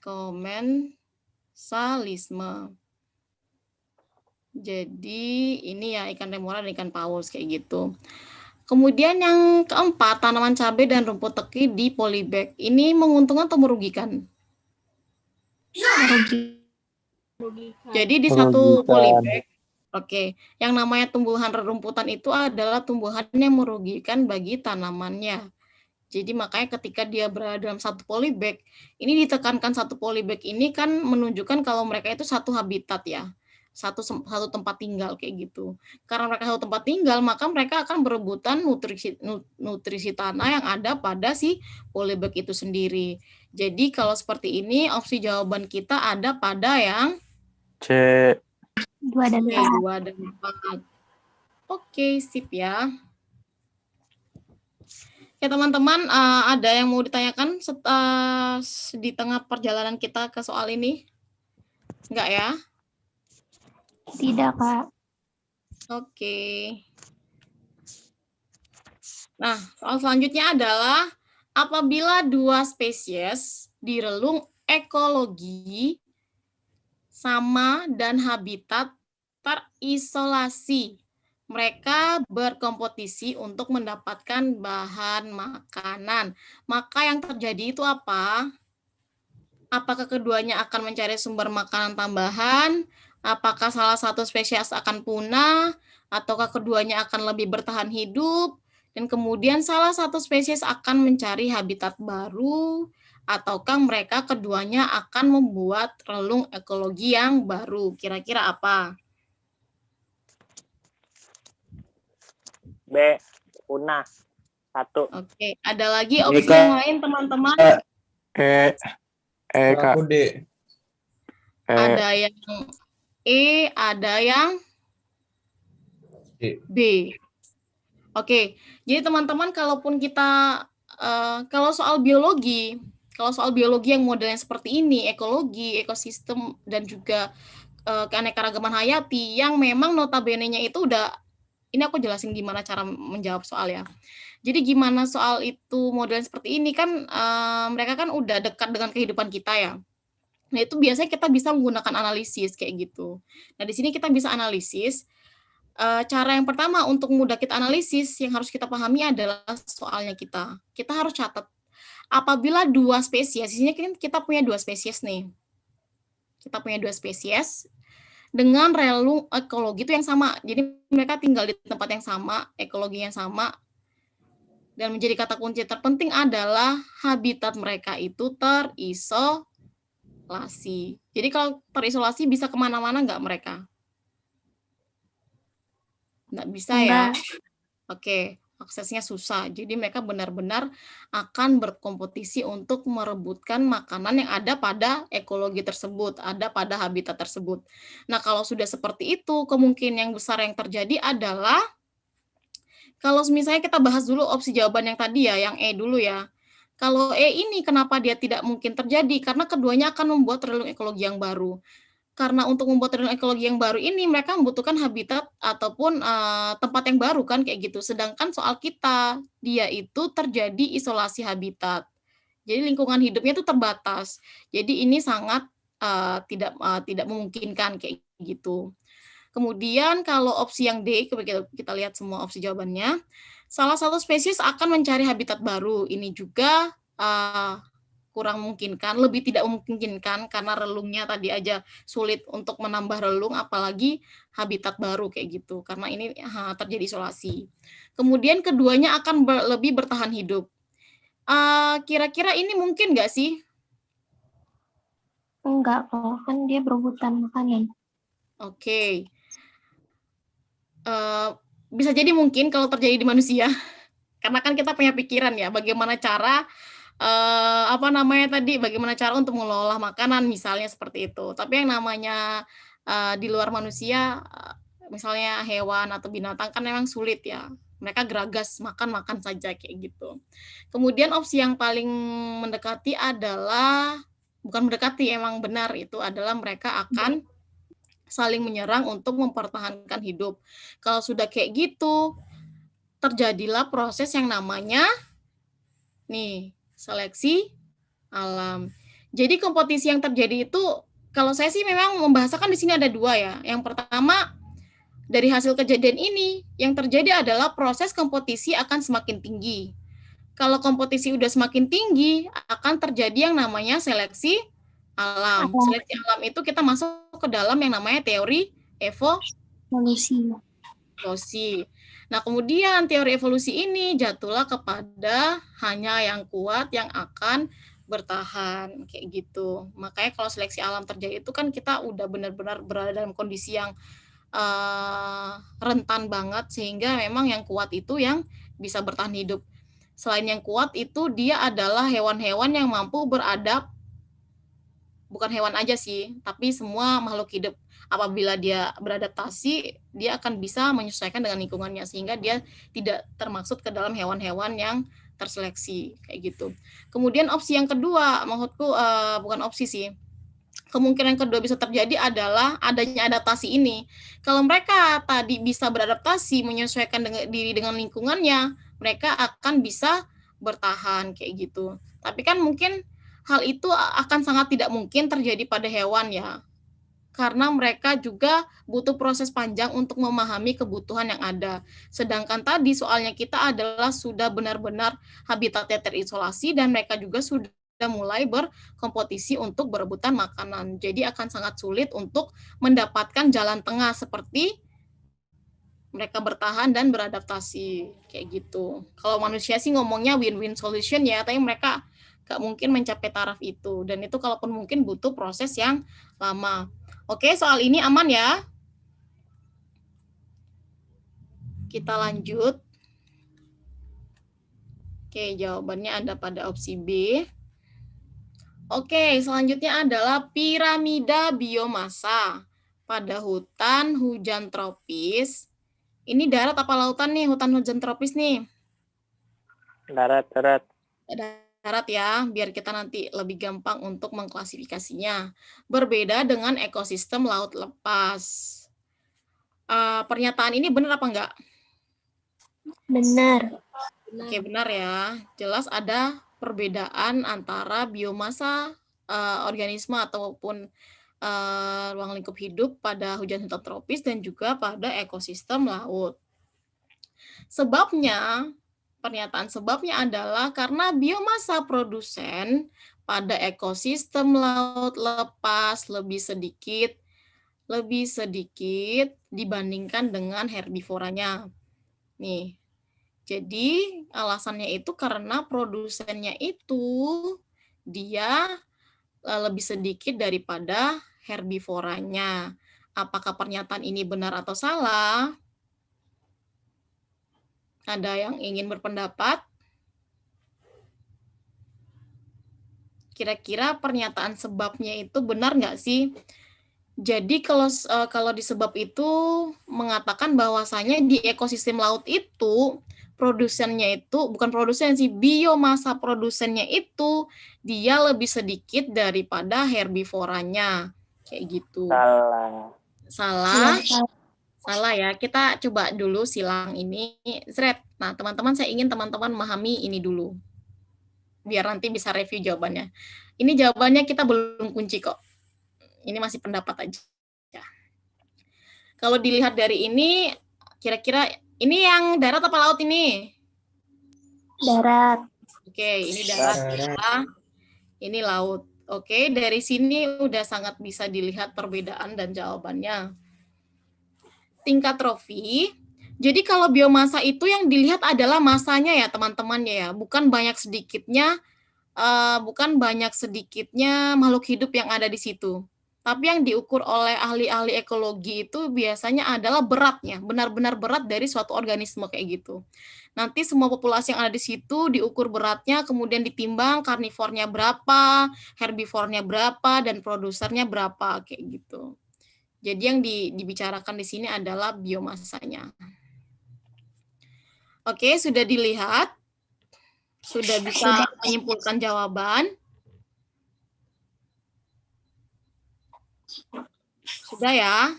Komensalisme. Jadi ini ya ikan remora dan ikan paus kayak gitu. Kemudian yang keempat, tanaman cabai dan rumput teki di polybag. Ini menguntungkan atau merugikan? Merugikan. Jadi di satu polybag, oke, yang namanya tumbuhan rerumputan itu adalah tumbuhan yang merugikan bagi tanamannya. Jadi makanya ketika dia berada dalam satu polybag, ini ditekankan satu polybag ini kan menunjukkan kalau mereka itu satu habitat ya. Satu tempat tinggal kayak gitu. Karena mereka satu tempat tinggal, maka mereka akan berebutan nutrisi tanah yang ada pada si polybag itu sendiri. Jadi kalau seperti ini, opsi jawaban kita ada pada yang C. 2 dan 4. Oke, sip ya. Ya teman-teman, ada yang mau ditanyakan di tengah perjalanan kita ke soal ini? Enggak ya? Tidak, Kak. Oke. Nah, soal selanjutnya adalah apabila dua spesies di relung ekologi sama dan habitat terisolasi, mereka berkompetisi untuk mendapatkan bahan makanan. Maka yang terjadi itu apa? Apakah keduanya akan mencari sumber makanan tambahan? Apakah salah satu spesies akan punah? Ataukah keduanya akan lebih bertahan hidup? Dan kemudian salah satu spesies akan mencari habitat baru? Ataukah mereka keduanya akan membuat relung ekologi yang baru? Kira-kira apa? B. Punah. 1. Oke, ada lagi opsi Kak. yang lain teman-teman? Kak. Aku D. Ada yang E, ada yang B. Oke, jadi teman-teman kalaupun kita kalau soal biologi yang modelnya seperti ini, ekologi, ekosistem dan juga keanekaragaman hayati yang memang notabene-nya itu udah, ini aku jelasin gimana cara menjawab soal ya. Jadi gimana soal itu modelnya seperti ini kan mereka kan udah dekat dengan kehidupan kita ya. Nah, itu biasanya kita bisa menggunakan analisis kayak gitu. Nah, di sini kita bisa analisis. Cara yang pertama untuk mudah kita analisis yang harus kita pahami adalah soalnya kita. Kita harus catat. Apabila dua spesies, di sini kita punya dua spesies nih. Kita punya dua spesies dengan relung ekologi itu yang sama. Jadi mereka tinggal di tempat yang sama, ekologi yang sama. Dan menjadi kata kunci terpenting adalah habitat mereka itu terisolasi. Jadi kalau terisolasi bisa kemana-mana nggak mereka? Nggak bisa ya? Oke, aksesnya susah. Jadi mereka benar-benar akan berkompetisi untuk merebutkan makanan yang ada pada ekologi tersebut, ada pada habitat tersebut. Nah, kalau sudah seperti itu, kemungkinan yang besar yang terjadi adalah, kalau misalnya kita bahas dulu opsi jawaban yang tadi ya, yang E dulu ya. Kalau E ini kenapa dia tidak mungkin terjadi? Karena keduanya akan membuat relung ekologi yang baru. Karena untuk membuat relung ekologi yang baru ini mereka membutuhkan habitat ataupun tempat yang baru kan kayak gitu. Sedangkan soal kita, dia itu terjadi isolasi habitat. Jadi lingkungan hidupnya itu terbatas. Jadi ini sangat tidak memungkinkan kayak gitu. Kemudian kalau opsi yang D, kita lihat semua opsi jawabannya. Salah satu spesies akan mencari habitat baru. Ini juga kurang memungkinkan, lebih tidak memungkinkan karena relungnya tadi aja sulit untuk menambah relung, apalagi habitat baru kayak gitu, karena ini terjadi isolasi. Kemudian keduanya akan lebih bertahan hidup. Kira-kira ini mungkin nggak sih? Enggak, kalau kan dia berebutan makanan. Oke. Bisa jadi mungkin kalau terjadi di manusia, karena kan kita punya pikiran ya, bagaimana cara bagaimana cara untuk mengelola makanan misalnya seperti itu. Tapi yang namanya di luar manusia, misalnya hewan atau binatang kan memang sulit ya. Mereka geragas, makan saja kayak gitu. Kemudian opsi yang paling mendekati adalah, bukan mendekati, emang benar, itu adalah mereka akan saling menyerang untuk mempertahankan hidup. Kalau sudah kayak gitu, terjadilah proses yang namanya seleksi alam. Jadi kompetisi yang terjadi itu, kalau saya sih memang membahasakan di sini ada dua ya. Yang pertama, dari hasil kejadian ini, yang terjadi adalah proses kompetisi akan semakin tinggi. Kalau kompetisi udah semakin tinggi, akan terjadi yang namanya seleksi alam. Seleksi alam itu kita masuk ke dalam yang namanya teori evolusi. Nah, kemudian teori evolusi ini jatuhlah kepada hanya yang kuat yang akan bertahan, kayak gitu. Makanya kalau seleksi alam terjadi itu kan kita udah benar-benar berada dalam kondisi yang rentan banget, sehingga memang yang kuat itu yang bisa bertahan hidup. Selain yang kuat itu, dia adalah hewan-hewan yang mampu beradab, bukan hewan aja sih, tapi semua makhluk hidup. Apabila dia beradaptasi, dia akan bisa menyesuaikan dengan lingkungannya, sehingga dia tidak termaksud ke dalam hewan-hewan yang terseleksi, kayak gitu. Kemudian opsi yang kedua, maksudku bukan opsi sih, kemungkinan kedua bisa terjadi adalah adanya adaptasi ini. Kalau mereka tadi bisa beradaptasi, menyesuaikan diri dengan lingkungannya, mereka akan bisa bertahan, kayak gitu. Tapi kan mungkin hal itu akan sangat tidak mungkin terjadi pada hewan ya. karena mereka juga butuh proses panjang untuk memahami kebutuhan yang ada. Sedangkan tadi soalnya kita adalah sudah benar-benar habitatnya terisolasi dan mereka juga sudah mulai berkompetisi untuk berebutan makanan. Jadi akan sangat sulit untuk mendapatkan jalan tengah seperti mereka bertahan dan beradaptasi kayak gitu. Kalau manusia sih ngomongnya win-win solution ya, tapi mereka nggak mungkin mencapai taraf itu. Dan itu kalaupun mungkin butuh proses yang lama. Oke, soal ini aman ya? Kita lanjut. Oke, jawabannya ada pada opsi B. Oke, selanjutnya adalah piramida biomasa pada hutan hujan tropis. Ini darat apa lautan nih, hutan hujan tropis nih? Darat. Darat ya, biar kita nanti lebih gampang untuk mengklasifikasinya. Berbeda dengan ekosistem laut lepas. Pernyataan ini benar apa enggak? Benar. Oke, benar ya. Jelas ada perbedaan antara biomasa organisme ataupun ruang lingkup hidup pada hujan hutan tropis dan juga pada ekosistem laut. Pernyataan sebabnya adalah karena biomasa produsen pada ekosistem laut lepas lebih sedikit dibandingkan dengan herbivoranya. Nih, jadi alasannya itu karena produsennya itu dia lebih sedikit daripada herbivoranya. Apakah pernyataan ini benar atau salah? Ada yang ingin berpendapat? Kira-kira pernyataan sebabnya itu benar nggak sih? Jadi kalau di sebab itu mengatakan bahwasanya di ekosistem laut itu produsennya itu bukan produsen sih, biomasa produsennya itu dia lebih sedikit daripada herbivoranya kayak gitu. Salah ya. Kita coba dulu silang ini Zret. Nah, teman-teman, saya ingin teman-teman memahami ini dulu biar nanti bisa review jawabannya. Ini jawabannya kita belum kunci kok. Ini masih pendapat aja. Kalau dilihat dari ini, kira-kira ini yang darat apa laut ini? Darat. Oke, ini darat. Ya. Ini laut. Oke, dari sini udah sangat bisa dilihat perbedaan dan jawabannya. Tingkat trofi. Jadi kalau biomasa itu yang dilihat adalah masanya ya teman-teman ya, bukan banyak sedikitnya makhluk hidup yang ada di situ. Tapi yang diukur oleh ahli-ahli ekologi itu biasanya adalah beratnya, benar-benar berat dari suatu organisme kayak gitu. Nanti semua populasi yang ada di situ diukur beratnya, kemudian ditimbang karnivornya berapa, herbivornya berapa, dan produsernya berapa kayak gitu. Jadi yang dibicarakan di sini adalah biomasanya. Oke, sudah dilihat? Sudah bisa menyimpulkan jawaban? Sudah ya?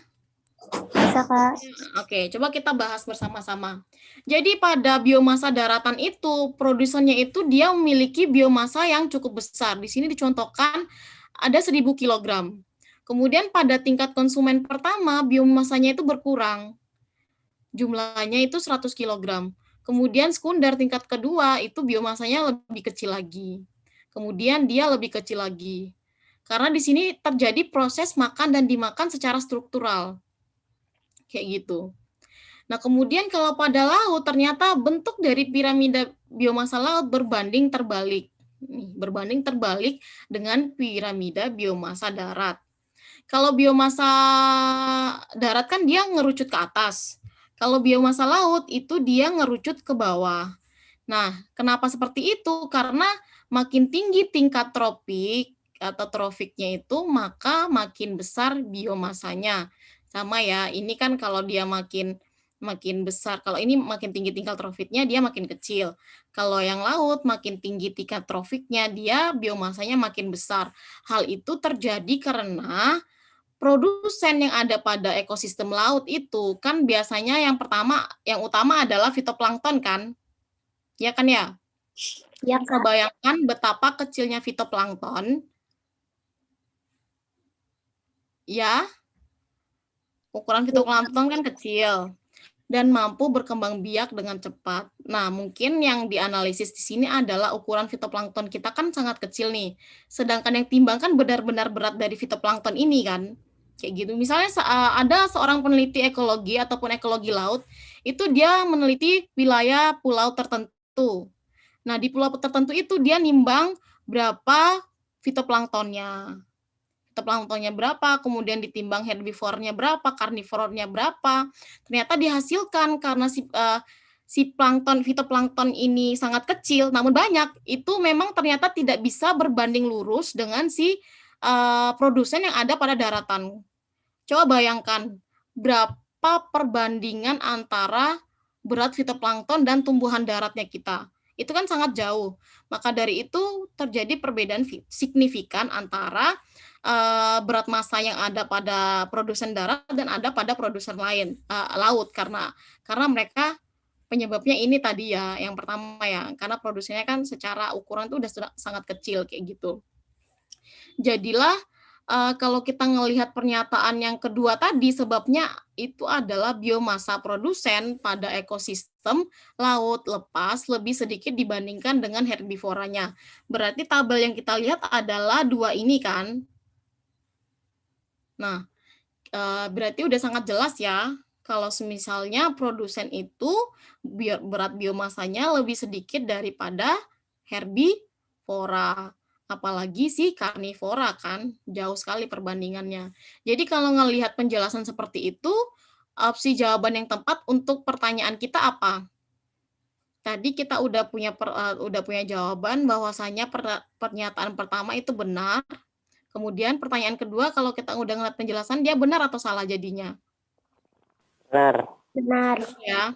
Bisa, Kak. Oke, coba kita bahas bersama-sama. Jadi pada biomasa daratan itu, produsennya itu dia memiliki biomasa yang cukup besar. Di sini dicontohkan ada 1000 kg. Kemudian pada tingkat konsumen pertama, biomasanya itu berkurang. Jumlahnya itu 100 kg. Kemudian sekunder tingkat kedua itu biomasanya lebih kecil lagi. Kemudian dia lebih kecil lagi. Karena di sini terjadi proses makan dan dimakan secara struktural. Kayak gitu. Nah, kemudian kalau pada laut, ternyata bentuk dari piramida biomasa laut berbanding terbalik. Berbanding terbalik dengan piramida biomasa darat. Kalau biomasa darat kan dia ngerucut ke atas. Kalau biomasa laut itu dia ngerucut ke bawah. Nah, kenapa seperti itu? Karena makin tinggi tingkat tropik atau trofiknya itu, maka makin besar biomasanya. Sama ya, ini kan kalau dia makin besar, kalau ini makin tinggi tingkat trofiknya, dia makin kecil. Kalau yang laut, makin tinggi tingkat trofiknya, dia biomasanya makin besar. Hal itu terjadi karena produsen yang ada pada ekosistem laut itu kan biasanya yang utama adalah fitoplankton kan? Ya kan ya? Ya, Bisa Kak. bayangkan betapa kecilnya fitoplankton. Ya, Ukuran fitoplankton kan kecil dan mampu berkembang biak dengan cepat. Nah, mungkin yang dianalisis di sini adalah ukuran fitoplankton kita kan sangat kecil nih. Sedangkan yang timbang kan benar-benar berat dari fitoplankton ini kan. Kayak gitu. Misalnya ada seorang peneliti ekologi ataupun ekologi laut, itu dia meneliti wilayah pulau tertentu. Nah, di pulau tertentu itu dia nimbang berapa fitoplanktonnya. Fitoplanktonnya berapa, kemudian ditimbang herbivornya berapa, karnivornya berapa. Ternyata dihasilkan karena si fitoplankton ini sangat kecil, namun banyak, itu memang ternyata tidak bisa berbanding lurus dengan si produsen yang ada pada daratan. Coba bayangkan, berapa perbandingan antara berat fitoplankton dan tumbuhan daratnya kita. Itu kan sangat jauh. Maka dari itu terjadi perbedaan signifikan antara berat massa yang ada pada produsen darat dan ada pada produsen lain laut karena mereka penyebabnya ini tadi ya, yang pertama ya, karena produsennya kan secara ukuran itu udah sangat kecil kayak gitu. Jadilah kalau kita ngelihat pernyataan yang kedua tadi, sebabnya itu adalah biomasa produsen pada ekosistem laut lepas lebih sedikit dibandingkan dengan herbivoranya. Berarti tabel yang kita lihat adalah dua ini kan. Nah, berarti udah sangat jelas ya, kalau misalnya produsen itu berat biomasanya lebih sedikit daripada herbivora. Apalagi si karnivora kan, jauh sekali perbandingannya. Jadi kalau ngelihat penjelasan seperti itu, opsi jawaban yang tepat untuk pertanyaan kita apa? Tadi kita udah punya jawaban bahwasanya pernyataan pertama itu benar. Kemudian pertanyaan kedua, kalau kita udah ngeliat penjelasan, dia benar atau salah jadinya? Benar. Benar. Ya.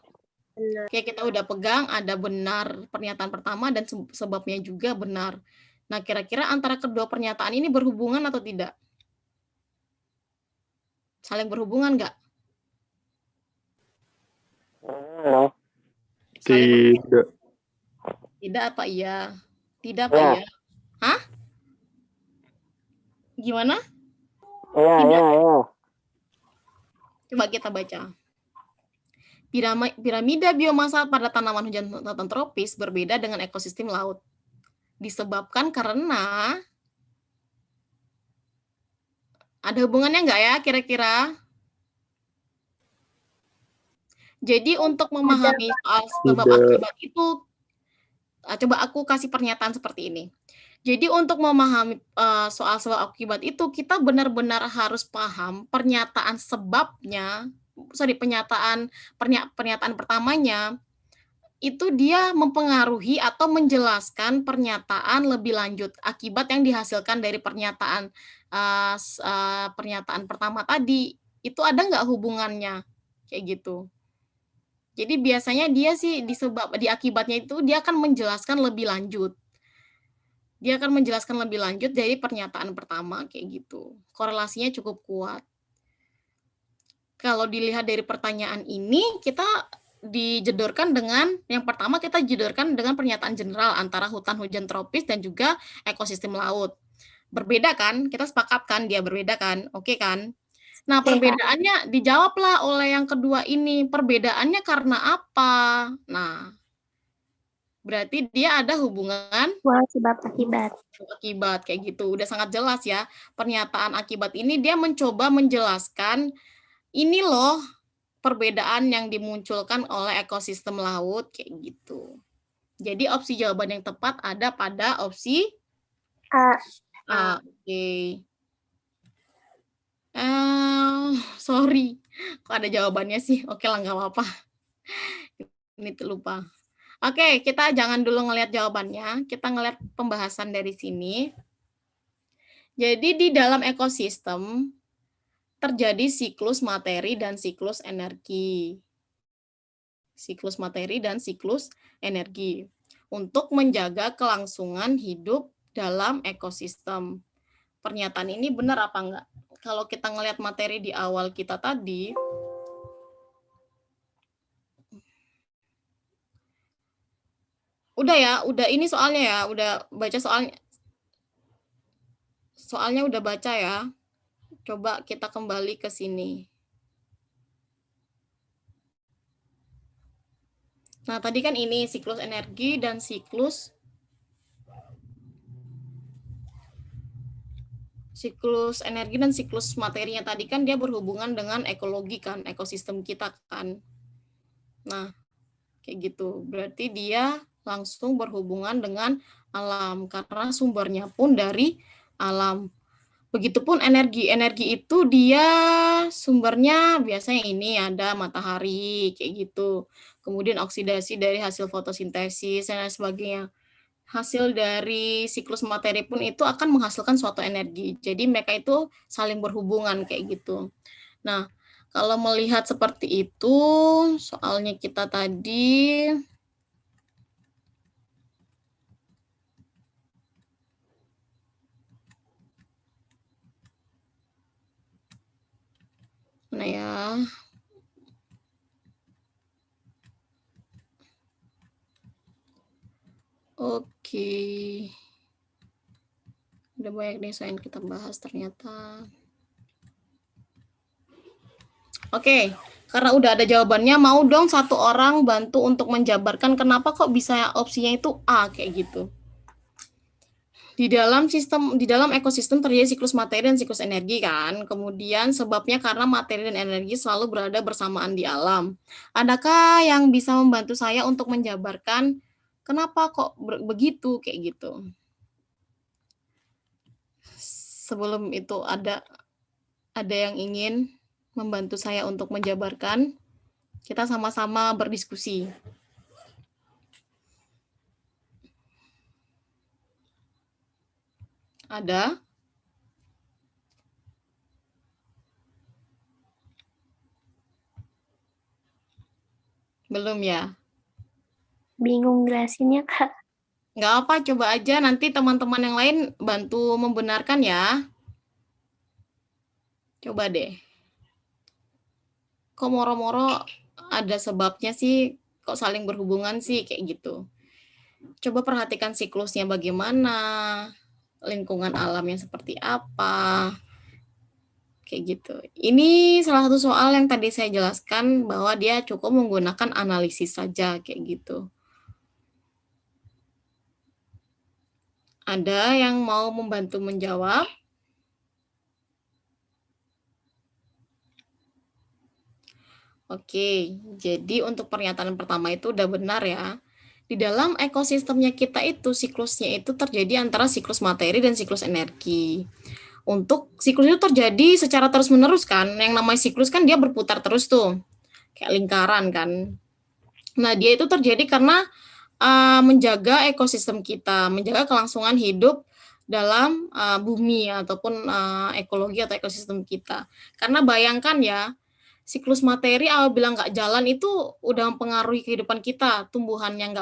Benar. Oke, kita udah pegang, ada benar pernyataan pertama dan sebabnya juga benar. Nah, kira-kira antara kedua pernyataan ini berhubungan atau tidak? Saling berhubungan nggak? No. Tidak. Tidak apa iya? Tidak apa Ya. iya? Hah? Gimana? Iya, Tidak. iya, iya. Coba kita baca. Piramida biomasa pada tanaman hujan tropis berbeda dengan ekosistem laut. Disebabkan karena ada hubungannya nggak ya kira-kira? Jadi untuk memahami soal sebab akibat itu, coba aku kasih pernyataan seperti ini. Jadi untuk memahami soal sebab akibat itu, kita benar-benar harus paham pernyataan sebabnya, pernyataan pertamanya, itu dia mempengaruhi atau menjelaskan pernyataan lebih lanjut akibat yang dihasilkan dari pernyataan pertama tadi. Itu ada nggak hubungannya? Kayak gitu. Jadi biasanya dia sih di akibatnya itu dia akan menjelaskan lebih lanjut. Dia akan menjelaskan lebih lanjut dari pernyataan pertama kayak gitu. Korelasinya cukup kuat. Kalau dilihat dari pertanyaan ini, kita dijedorkan dengan yang pertama kita jedorkan dengan pernyataan general antara hutan hujan tropis dan juga ekosistem laut. Berbeda kan? Kita sepakatkan dia berbeda kan? Oke kan? Nah, perbedaannya dijawablah oleh yang kedua ini. Perbedaannya karena apa? Nah, berarti dia ada hubungan Sebab akibat. akibat kayak gitu. Udah sangat jelas ya. Pernyataan akibat ini dia mencoba menjelaskan ini loh perbedaan yang dimunculkan oleh ekosistem laut kayak gitu. Jadi opsi jawaban yang tepat ada pada opsi A. Oke. Sorry, kok ada jawabannya sih? Oke lah, nggak apa-apa. Ini lupa. Oke, kita jangan dulu ngelihat jawabannya. Kita ngelihat pembahasan dari sini. Jadi di dalam ekosistem terjadi siklus materi dan siklus energi. Siklus materi dan siklus energi. Untuk menjaga kelangsungan hidup dalam ekosistem. Pernyataan ini benar apa enggak? Kalau kita ngelihat materi di awal kita tadi, udah ini soalnya ya, udah baca soalnya. Soalnya udah baca ya. Coba kita kembali ke sini. Nah, tadi kan ini siklus energi dan siklus energi dan siklus materinya tadi kan dia berhubungan dengan ekologi kan, ekosistem kita kan. Nah, kayak gitu. Berarti dia langsung berhubungan dengan alam karena sumbernya pun dari alam. Begitupun energi. Energi itu dia sumbernya biasanya ini ada matahari kayak gitu. Kemudian oksidasi dari hasil fotosintesis dan lain sebagainya. Hasil dari siklus materi pun itu akan menghasilkan suatu energi. Jadi mereka itu saling berhubungan kayak gitu. Nah, kalau melihat seperti itu, soalnya kita tadi mana ya? Oke. Udah banyak desain kita bahas ternyata. Oke, karena udah ada jawabannya, mau dong satu orang bantu untuk menjabarkan kenapa kok bisa opsinya itu A kayak gitu. Di dalam ekosistem terjadi siklus materi dan siklus energi kan. Kemudian sebabnya karena materi dan energi selalu berada bersamaan di alam. Adakah yang bisa membantu saya untuk menjabarkan kenapa kok begitu kayak gitu? Sebelum itu ada yang ingin membantu saya untuk menjabarkan, kita sama-sama berdiskusi. Ada? Belum ya? Bingung jelasinnya, Kak. Nggak apa, coba aja nanti teman-teman yang lain bantu membenarkan ya. Coba deh. Kok moro-moro ada sebabnya sih, kok saling berhubungan sih, kayak gitu. Coba perhatikan siklusnya bagaimana, lingkungan alamnya seperti apa, kayak gitu. Ini salah satu soal yang tadi saya jelaskan bahwa dia cukup menggunakan analisis saja, kayak gitu. Ada yang mau membantu menjawab? Oke, jadi untuk pernyataan pertama itu udah benar ya. Di dalam ekosistemnya kita itu siklusnya itu terjadi antara siklus materi dan siklus energi. Untuk siklus itu terjadi secara terus-menerus kan. Yang namanya siklus kan dia berputar terus tuh. Kayak lingkaran kan. Nah, dia itu terjadi karena menjaga ekosistem kita, menjaga kelangsungan hidup dalam bumi ataupun ekologi atau ekosistem kita. Karena bayangkan ya, siklus materi apabila nggak jalan itu udah mempengaruhi kehidupan kita, tumbuhannya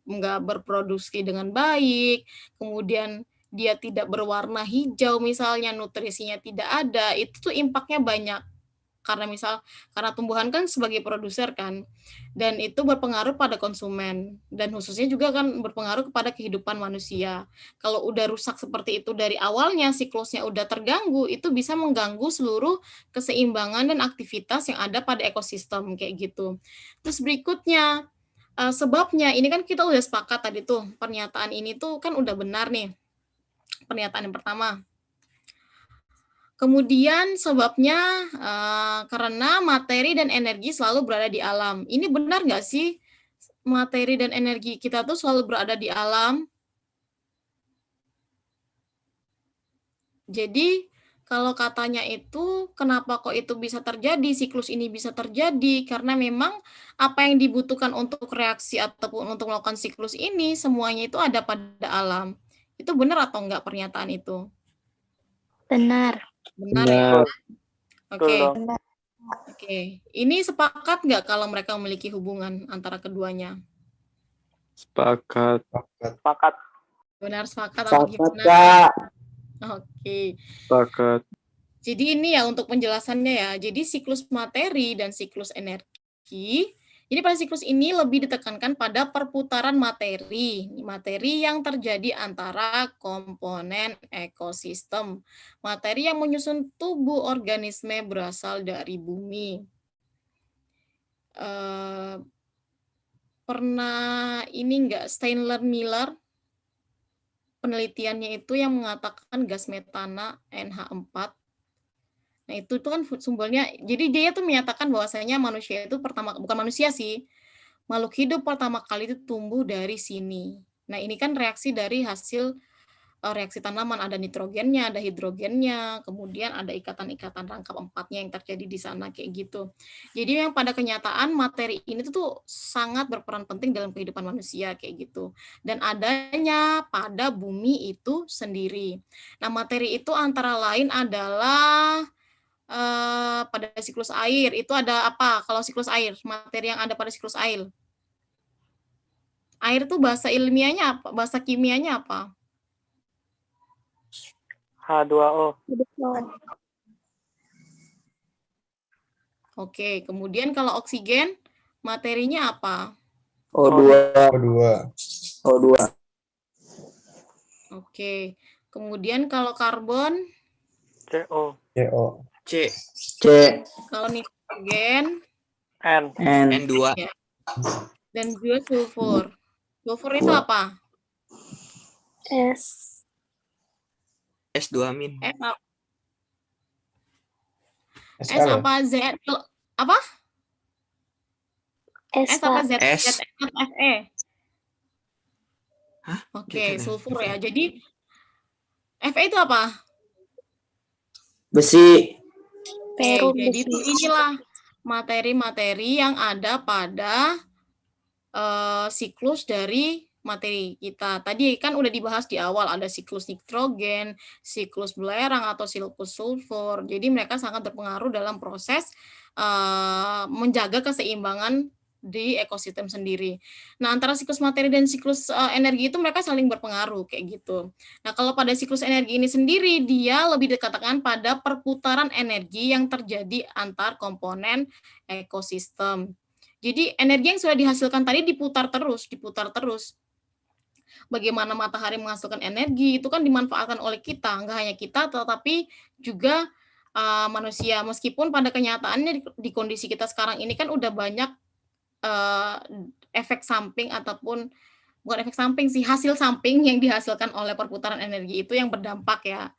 nggak berproduksi dengan baik, kemudian dia tidak berwarna hijau misalnya, nutrisinya tidak ada, itu tuh impaknya banyak. Karena tumbuhan kan sebagai produser kan, dan itu berpengaruh pada konsumen, dan khususnya juga kan berpengaruh kepada kehidupan manusia. Kalau udah rusak seperti itu dari awalnya, siklusnya udah terganggu, itu bisa mengganggu seluruh keseimbangan dan aktivitas yang ada pada ekosistem kayak gitu. Terus berikutnya, sebabnya, ini kan kita udah sepakat tadi tuh, pernyataan ini tuh kan udah benar nih, pernyataan yang pertama. Kemudian sebabnya karena materi dan energi selalu berada di alam. Ini benar nggak sih materi dan energi kita tuh selalu berada di alam? Jadi kalau katanya itu kenapa kok itu bisa terjadi, siklus ini bisa terjadi, karena memang apa yang dibutuhkan untuk reaksi ataupun untuk melakukan siklus ini semuanya itu ada pada alam. Itu benar atau enggak pernyataan itu? Benar. Benar ya? Benar. Oke. Betul. Oke, ini sepakat nggak kalau mereka memiliki hubungan antara keduanya? Sepakat. Sepakat. Benar sepakat atau Sahabat, gimana? Kak. Oke, Sepakat. jadi ini ya untuk penjelasannya ya. Jadi siklus materi dan siklus energi. Jadi pada siklus ini lebih ditekankan pada perputaran materi. Materi yang terjadi antara komponen ekosistem. Materi yang menyusun tubuh organisme berasal dari bumi. pernah ini enggak Steinler Miller penelitiannya itu yang mengatakan gas metana NH4. Nah, itu kan sumbernya. Jadi dia tuh menyatakan bahwasanya manusia itu bukan manusia sih. Makhluk hidup pertama kali itu tumbuh dari sini. Nah, ini kan reaksi dari hasil reaksi tanaman, ada nitrogennya, ada hidrogennya, kemudian ada ikatan-ikatan rangkap empatnya yang terjadi di sana kayak gitu. Jadi yang pada kenyataan materi ini tuh sangat berperan penting dalam kehidupan manusia kayak gitu. Dan adanya pada bumi itu sendiri. Nah, materi itu antara lain adalah pada siklus air itu ada apa? Kalau siklus air, materi yang ada pada siklus air. Air itu bahasa ilmiahnya apa? Bahasa kimianya apa? H2O. Oke, kemudian kalau oksigen, materinya apa? O2. O2. Oke, kemudian kalau karbon, CO. C. kalau nitrogen, N. N2. dan juga sulfur. Sulfur itu apa? S. S2 min. S apa? S apa? Z apa? S apa? Z? S. Z atau Fe? Hah? Oke, Jangan. sulfur ya. Jadi Fe itu apa? Besi. Perum Jadi besi. itu inilah materi-materi yang ada pada siklus dari materi kita. Tadi kan udah dibahas di awal, ada siklus nitrogen, siklus belerang atau siklus sulfur. Jadi mereka sangat berpengaruh dalam proses menjaga keseimbangan di ekosistem sendiri. Nah, antara siklus materi dan siklus energi itu mereka saling berpengaruh kayak gitu. Nah, kalau pada siklus energi ini sendiri, dia lebih dikatakan pada perputaran energi yang terjadi antar komponen ekosistem. Jadi energi yang sudah dihasilkan tadi diputar terus. Bagaimana matahari menghasilkan energi itu kan dimanfaatkan oleh kita, nggak hanya kita, tetapi juga manusia. Meskipun pada kenyataannya di kondisi kita sekarang ini kan udah banyak efek samping ataupun bukan efek samping sih, hasil samping yang dihasilkan oleh perputaran energi itu yang berdampak ya.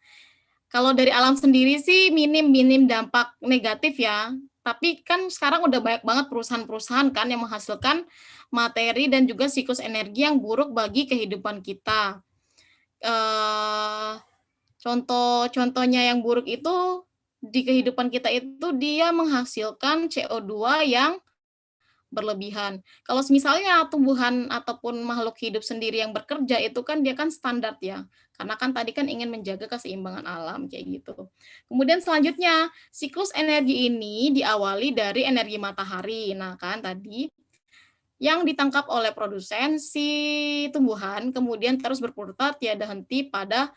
Kalau dari alam sendiri sih minim dampak negatif ya. Tapi kan sekarang udah banyak banget perusahaan-perusahaan kan yang menghasilkan materi dan juga siklus energi yang buruk bagi kehidupan kita. Contohnya yang buruk itu di kehidupan kita itu dia menghasilkan CO2 yang berlebihan. Kalau misalnya tumbuhan ataupun makhluk hidup sendiri yang bekerja itu kan dia kan standar ya. Karena kan tadi kan ingin menjaga keseimbangan alam kayak gitu. Kemudian selanjutnya siklus energi ini diawali dari energi matahari. Nah kan tadi yang ditangkap oleh produsen si tumbuhan kemudian terus berputar tiada henti pada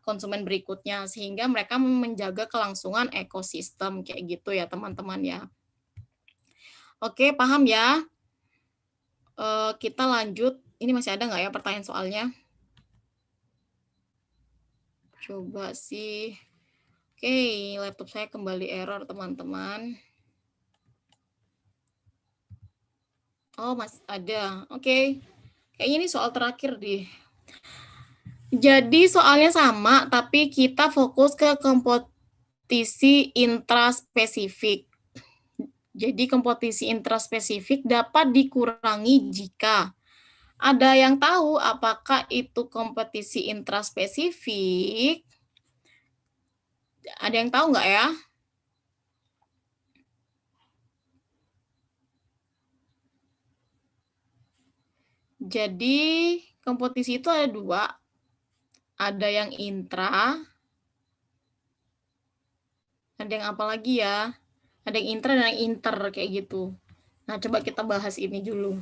konsumen berikutnya sehingga mereka menjaga kelangsungan ekosistem kayak gitu ya teman-teman ya. Oke, paham ya? Kita lanjut. Ini masih ada nggak ya pertanyaan soalnya? Coba sih. Oke, laptop saya kembali error, teman-teman. Oh, masih ada. Oke. Kayaknya ini soal terakhir deh. Jadi soalnya sama, tapi kita fokus ke kompetisi intraspesifik. Jadi kompetisi intraspesifik dapat dikurangi jika ada yang tahu apakah itu kompetisi intraspesifik? Ada yang tahu nggak ya? Jadi kompetisi itu ada dua. Ada yang intra. Ada yang apa lagi ya? Ada yang intra dan yang inter kayak gitu. Nah, coba kita bahas ini dulu.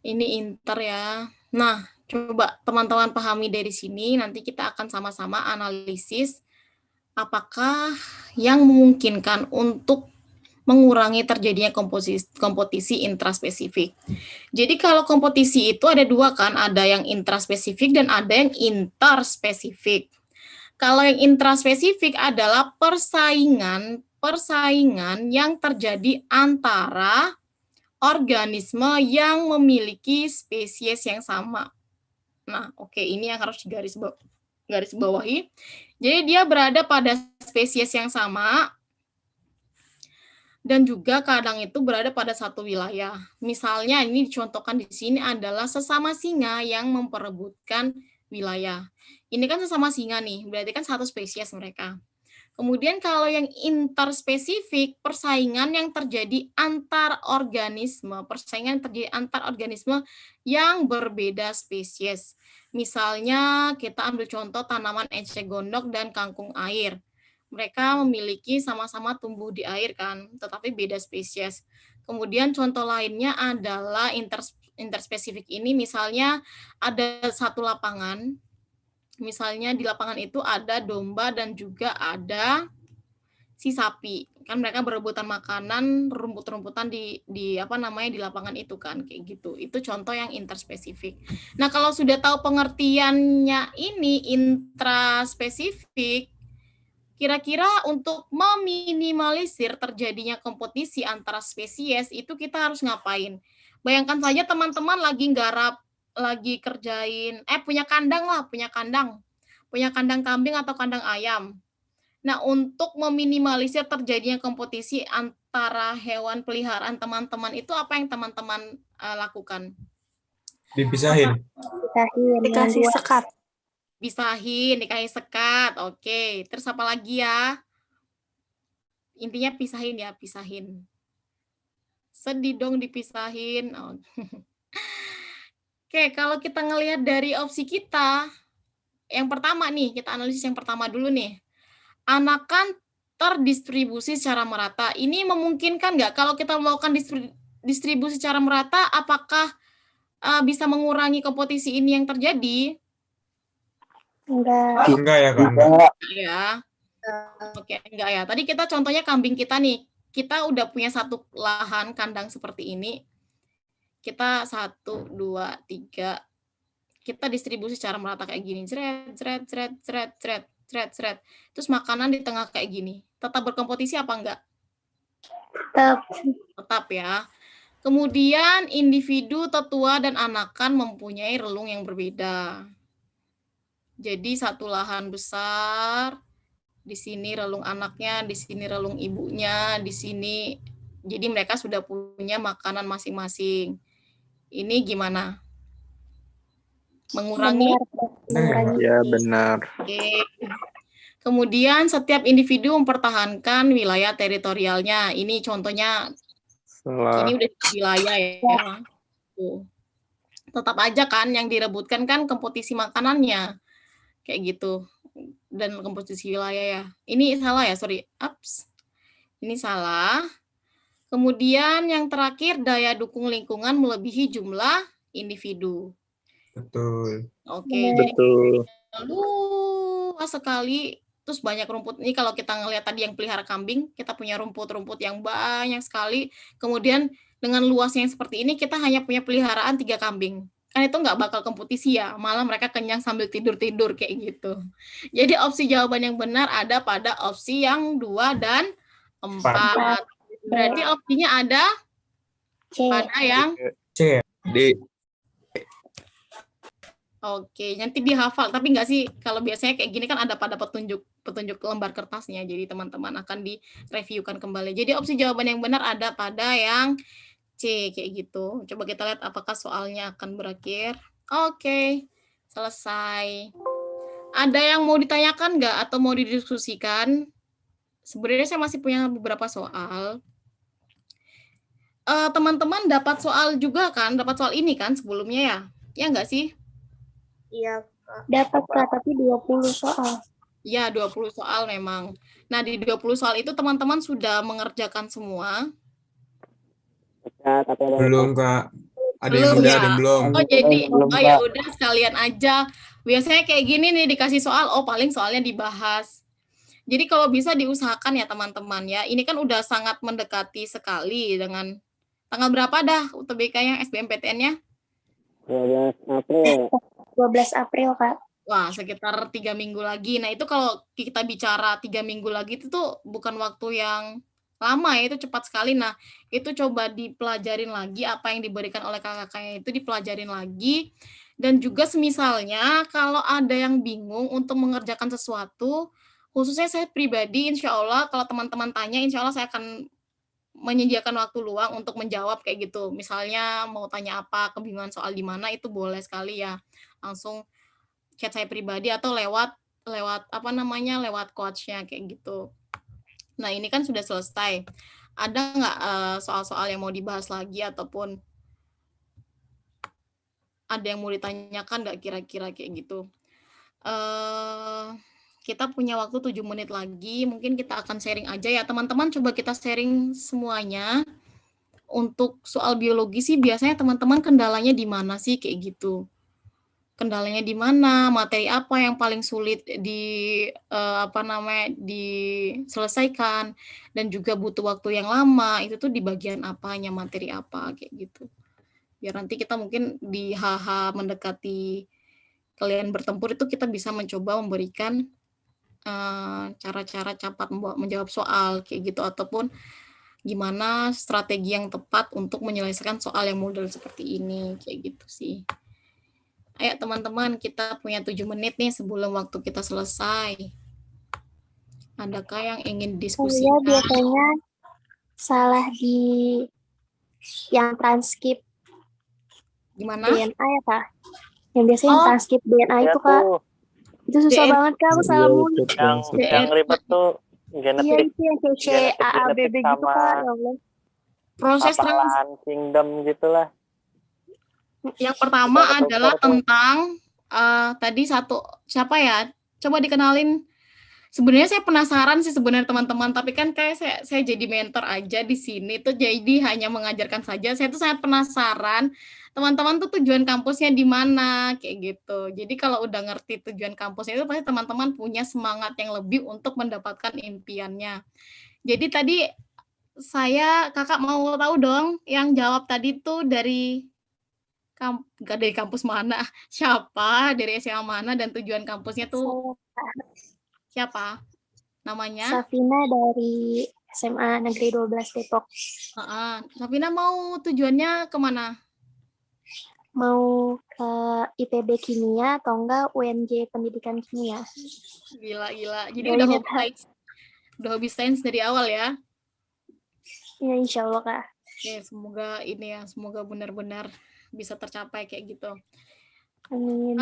Ini inter ya. Nah, coba teman-teman pahami dari sini, nanti kita akan sama-sama analisis apakah yang memungkinkan untuk mengurangi terjadinya kompetisi intraspesifik. Jadi kalau kompetisi itu ada dua kan, ada yang intraspesifik dan ada yang interspesifik. Kalau yang intraspesifik adalah persaingan yang terjadi antara organisme yang memiliki spesies yang sama. Nah, oke, ini yang harus garis bawahi. Jadi dia berada pada spesies yang sama dan juga kadang itu berada pada satu wilayah. Misalnya ini dicontohkan di sini adalah sesama singa yang memperebutkan wilayah. Ini kan sesama singa nih, berarti kan satu spesies mereka. Kemudian kalau yang interspesifik, persaingan yang terjadi antar organisme yang berbeda spesies. Misalnya kita ambil contoh tanaman eceng gondok dan kangkung air. Mereka memiliki sama-sama tumbuh di air kan, tetapi beda spesies. Kemudian contoh lainnya adalah interspesifik ini, misalnya ada satu lapangan. Misalnya di lapangan itu ada domba dan juga ada si sapi. Kan mereka berebutan makanan, rumput-rumputan di lapangan itu kan, kayak gitu. Itu contoh yang interspesifik. Nah, kalau sudah tahu pengertiannya ini intraspesifik, kira-kira untuk meminimalisir terjadinya kompetisi antara spesies itu kita harus ngapain? Bayangkan saja teman-teman lagi garap, lagi kerjain, punya kandang kambing atau kandang ayam. Nah, untuk meminimalisir terjadinya kompetisi antara hewan peliharaan teman-teman itu apa yang teman-teman lakukan? Dipisahin. Dikasih sekat. Dikasih sekat. Oke, terus apa lagi ya? Intinya pisahin. Sedih dong dipisahin. Oh. Oke, kalau kita ngelihat dari opsi kita, yang pertama nih, kita analisis yang pertama dulu nih. Anakan terdistribusi secara merata. Ini memungkinkan nggak kalau kita melakukan distribusi secara merata, apakah bisa mengurangi kompetisi ini yang terjadi? Enggak. Enggak ya, Kak? Ya. Oke, enggak ya. Tadi kita contohnya kambing kita nih. Kita udah punya satu lahan kandang seperti ini. Kita 1, 2, 3. Kita distribusi secara merata kayak gini. Cret. Terus makanan di tengah kayak gini. Tetap berkompetisi apa enggak? Tetap ya. Kemudian individu, tetua, dan anakan mempunyai relung yang berbeda. Jadi satu lahan besar, di sini relung anaknya, di sini relung ibunya, di sini. Jadi mereka sudah punya makanan masing-masing. Ini gimana? Mengurangi? Ya, benar. Oke. Kemudian setiap individu mempertahankan wilayah teritorialnya. Ini contohnya, Salah. ini udah wilayah ya. Tuh. Tetap aja kan yang direbutkan kan kompetisi makanannya. Kayak gitu. Dan kompetisi wilayah ya. Ini salah ya, sorry. Ups. Ini salah. Kemudian yang terakhir, daya dukung lingkungan melebihi jumlah individu. Betul. Oke, Betul. jadi luas sekali. Terus banyak rumput. Ini kalau kita ngelihat tadi yang pelihara kambing, kita punya rumput-rumput yang banyak sekali. Kemudian dengan luasnya yang seperti ini, kita hanya punya peliharaan 3 kambing. Kan itu nggak bakal kompetisi ya, malah mereka kenyang sambil tidur-tidur kayak gitu. Jadi opsi jawaban yang benar ada pada opsi yang 2 dan 4. Berarti opsinya ada pada yang C. D. Oke, nanti dihafal. Tapi nggak sih, kalau biasanya kayak gini kan ada pada petunjuk lembar kertasnya. Jadi teman-teman akan direviewkan kembali. Jadi opsi jawaban yang benar ada pada yang C, kayak gitu. Coba kita lihat apakah soalnya akan berakhir. Oke, selesai. Ada yang mau ditanyakan nggak atau mau didiskusikan? Sebenarnya saya masih punya beberapa soal. Teman-teman dapat soal juga kan? Dapat soal ini kan sebelumnya ya? Ya nggak sih? Iya, Kak. Dapat, Kak, tapi 20 soal. Ya, 20 soal memang. Nah, di 20 soal itu teman-teman sudah mengerjakan semua? Ya, tapi ada Belum, Kak. Ada Belum yang udah, ya? ada yang belum. Oh, jadi Belum, ya Kak. udah sekalian aja. Biasanya kayak gini nih dikasih soal, paling soalnya dibahas. Jadi kalau bisa diusahakan ya teman-teman ya. Ini kan udah sangat mendekati sekali dengan tanggal berapa dah UTBK-nya, SBMPTN-nya? 12 April. 12 April, Kak. Wah, sekitar 3 minggu lagi. Nah, itu kalau kita bicara 3 minggu lagi itu tuh bukan waktu yang lama ya, itu cepat sekali. Nah, itu coba dipelajarin lagi apa yang diberikan oleh kakak-kakaknya itu dipelajarin lagi. Dan juga semisalnya kalau ada yang bingung untuk mengerjakan sesuatu, khususnya saya pribadi insya Allah kalau teman-teman tanya, insya Allah saya akan menyediakan waktu luang untuk menjawab kayak gitu. Misalnya mau tanya apa, kebingungan soal di mana, itu boleh sekali ya. Langsung chat saya pribadi atau lewat lewat coach-nya kayak gitu. Nah, ini kan sudah selesai. Ada nggak soal-soal yang mau dibahas lagi ataupun ada yang mau ditanyakan nggak kira-kira kayak gitu? Kita punya waktu 7 menit lagi. Mungkin kita akan sharing aja ya. Teman-teman coba kita sharing semuanya. Untuk soal biologi sih biasanya teman-teman kendalanya di mana sih kayak gitu? Kendalanya di mana, materi apa yang paling sulit diselesaikan, dan juga butuh waktu yang lama, itu tuh di bagian apanya, materi apa, kayak gitu. Biar nanti kita mungkin di hal-hal mendekati kalian bertempur itu kita bisa mencoba memberikan cara-cara cepat menjawab soal, kayak gitu, ataupun gimana strategi yang tepat untuk menyelesaikan soal yang model seperti ini, kayak gitu sih. Ayo teman-teman, kita punya 7 menit nih sebelum waktu kita selesai. Adakah yang ingin diskusi? Saya biasanya salah di yang transkrip Gimana? DNA ya Kak? Yang biasanya transkrip DNA Ya itu Kak. tuh, Itu susah banget Kak, aku salah mulu. yang ribet tuh Iya genetik itu yang kayak C, A, A, B, B gitu sama Kak. Ya Allah. Proses hafalan kingdom gitulah. yang pertama Kita adalah tuh. tentang tadi siapa ya? Coba dikenalin. Sebenarnya saya penasaran sih sebenarnya teman-teman, tapi kan kayak saya jadi mentor aja di sini tuh, jadi hanya mengajarkan saja. Saya tuh sangat penasaran teman-teman tuh tujuan kampusnya di mana kayak gitu. Jadi kalau udah ngerti tujuan kampusnya itu pasti teman-teman punya semangat yang lebih untuk mendapatkan impiannya. Jadi tadi kakak mau tahu dong yang jawab tadi tuh nggak dari kampus mana, siapa, dari SMA mana, dan tujuan kampusnya tuh siapa namanya? Safina dari SMA Negeri 12 Depok. Safina mau tujuannya kemana? Mau ke IPB Kimia atau enggak UNJ Pendidikan Kimia. Gila. Jadi udah hobi sains dari awal ya? Ya insya Allah Kak. Oke, semoga benar-benar bisa tercapai kayak gitu. Amin.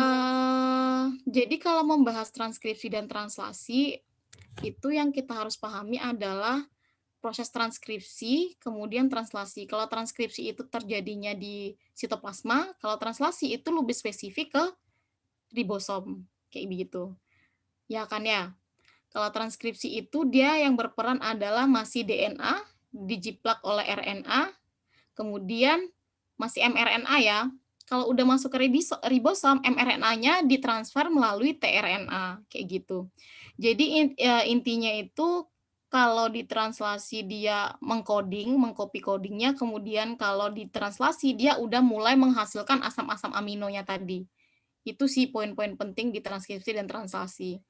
Jadi kalau membahas transkripsi dan translasi, itu yang kita harus pahami adalah proses transkripsi, kemudian translasi. Kalau transkripsi itu terjadinya di sitoplasma, kalau translasi itu lebih spesifik ke ribosom, kayak begitu. Ya kan ya? Kalau transkripsi itu dia yang berperan adalah masih DNA, dijiplak oleh RNA, kemudian masih mRNA ya. Kalau udah masuk ke ribosom, mRNA-nya ditransfer melalui tRNA, kayak gitu. Jadi intinya itu kalau ditranslasi dia mengcopy codingnya, kemudian kalau ditranslasi dia udah mulai menghasilkan asam-asam aminonya tadi. Itu sih poin-poin penting di transkripsi dan translasi.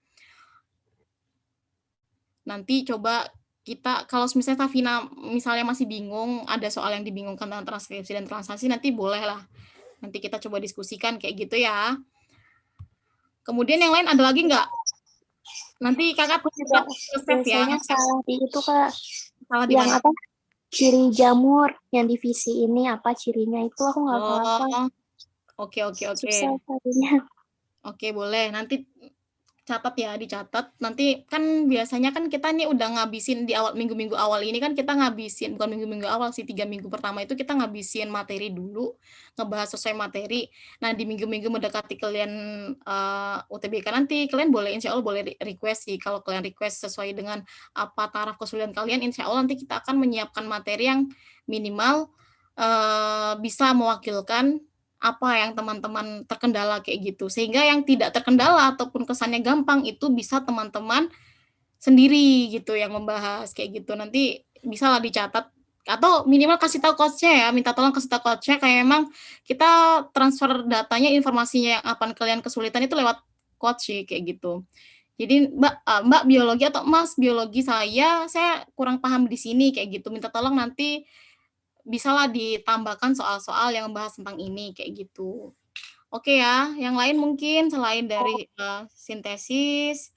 Nanti coba kita, kalau misalnya Safina misalnya masih bingung, ada soal yang dibingungkan tentang transkripsi dan translasi, nanti bolehlah. Nanti kita coba diskusikan kayak gitu ya. Kemudian yang lain ada lagi nggak? Nanti kakak juga biasanya salah di itu Kak. Salah di yang mana? apa? Ciri jamur yang divisi ini apa cirinya itu aku nggak tahu. Oke. Susah tadinya. Oke, boleh. Nanti dicatat. Nanti kan biasanya kan kita nih udah ngabisin di awal minggu-minggu awal ini kan kita ngabisin, bukan minggu-minggu awal sih, 3 minggu pertama itu kita ngabisin materi dulu, ngebahas sesuai materi. Nah, di minggu-minggu mendekati kalian UTBK nanti, kalian boleh, insya Allah boleh request sih. Kalau kalian request sesuai dengan apa taraf kesulitan kalian, insya Allah nanti kita akan menyiapkan materi yang minimal bisa mewakilkan apa yang teman-teman terkendala kayak gitu. Sehingga yang tidak terkendala ataupun kesannya gampang itu bisa teman-teman sendiri gitu yang membahas kayak gitu. Nanti bisa lah dicatat atau minimal kasih tahu coach-nya ya, minta tolong kasih tahu coach-nya kayak memang kita transfer datanya, informasinya yang apa kalian kesulitan itu lewat coach sih kayak gitu. Jadi Mbak biologi atau Mas biologi, saya kurang paham di sini kayak gitu. Minta tolong nanti bisalah ditambahkan soal-soal yang membahas tentang ini kayak gitu. Oke ya, yang lain mungkin selain dari sintesis,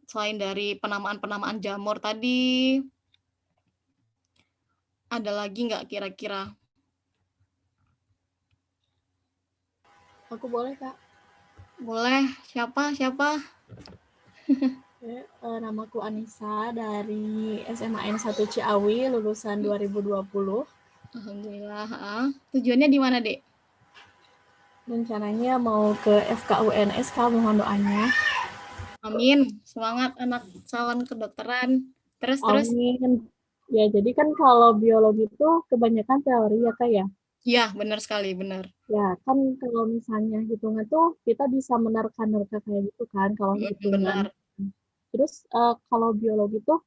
selain dari penamaan-penamaan jamur tadi, ada lagi nggak kira-kira? Aku boleh, Kak? Boleh, siapa? Oke, namaku Anissa dari SMA N1 Ciawi, lulusan 2020. Alhamdulillah. Tujuannya di mana, Dek? Rencananya mau ke FKUNS, Kak, mohon doanya. Amin. Semangat anak calon kedokteran. Terus. Amin. Ya, jadi kan kalau biologi itu kebanyakan teori ya, Kak ya? Iya, benar sekali, benar. Ya, kan kalau misalnya hitungan tuh kita bisa menerka-nerka kayak gitu kan, kalau hitungan. Benar. Terus kalau biologi tuh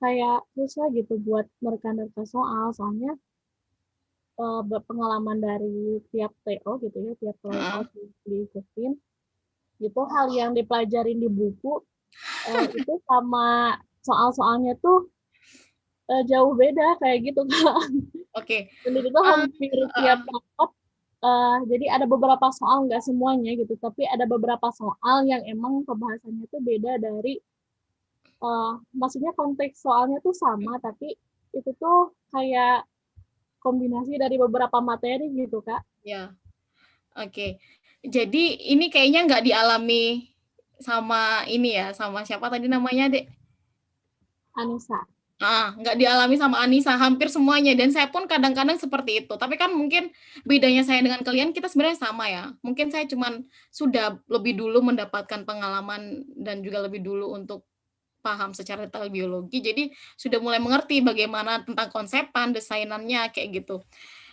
kayak susah gitu buat menerka-nerka soalnya pengalaman dari tiap TO gitu ya, tiap layout diikutin, itu hal yang dipelajarin di buku itu sama soal-soalnya tuh jauh beda kayak gitu kan. Oke. Dan itu hampir tiap rapat, jadi ada beberapa soal, nggak semuanya gitu, tapi ada beberapa soal yang emang pembahasannya tuh beda dari, maksudnya konteks soalnya tuh sama, tapi itu tuh kayak kombinasi dari beberapa materi gitu, Kak. Ya, oke. Jadi ini kayaknya nggak dialami sama ini ya, sama siapa tadi namanya, Dek? Anissa. Nggak dialami sama Anissa, hampir semuanya. Dan saya pun kadang-kadang seperti itu. Tapi kan mungkin bedanya saya dengan kalian, kita sebenarnya sama ya. Mungkin saya cuman sudah lebih dulu mendapatkan pengalaman dan juga lebih dulu untuk paham secara detail biologi. Jadi sudah mulai mengerti bagaimana tentang konsepan, desainannya, kayak gitu.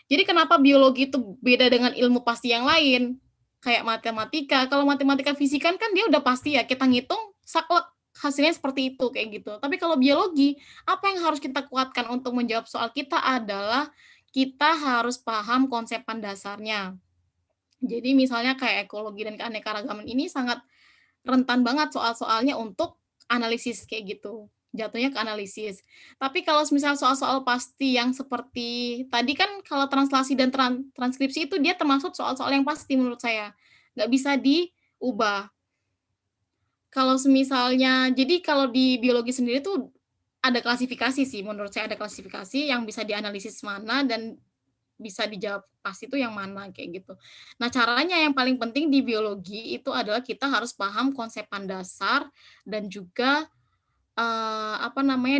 Jadi kenapa biologi itu beda dengan ilmu pasti yang lain? Kayak matematika. Kalau matematika fisika kan dia udah pasti ya, kita ngitung, saklek, hasilnya seperti itu, kayak gitu. Tapi kalau biologi, apa yang harus kita kuatkan untuk menjawab soal kita adalah kita harus paham konsepan dasarnya. Jadi misalnya kayak ekologi dan keanekaragaman ini sangat rentan banget soal-soalnya untuk analisis kayak gitu. Jatuhnya ke analisis. Tapi kalau misal soal-soal pasti yang seperti tadi kan kalau translasi dan transkripsi itu dia termasuk soal-soal yang pasti menurut saya. Nggak bisa diubah. Kalau semisalnya, jadi kalau di biologi sendiri tuh ada klasifikasi sih, menurut saya ada klasifikasi yang bisa dianalisis mana dan bisa dijawab pasti itu yang mana, kayak gitu. Nah, caranya yang paling penting di biologi itu adalah kita harus paham konsepan dasar dan juga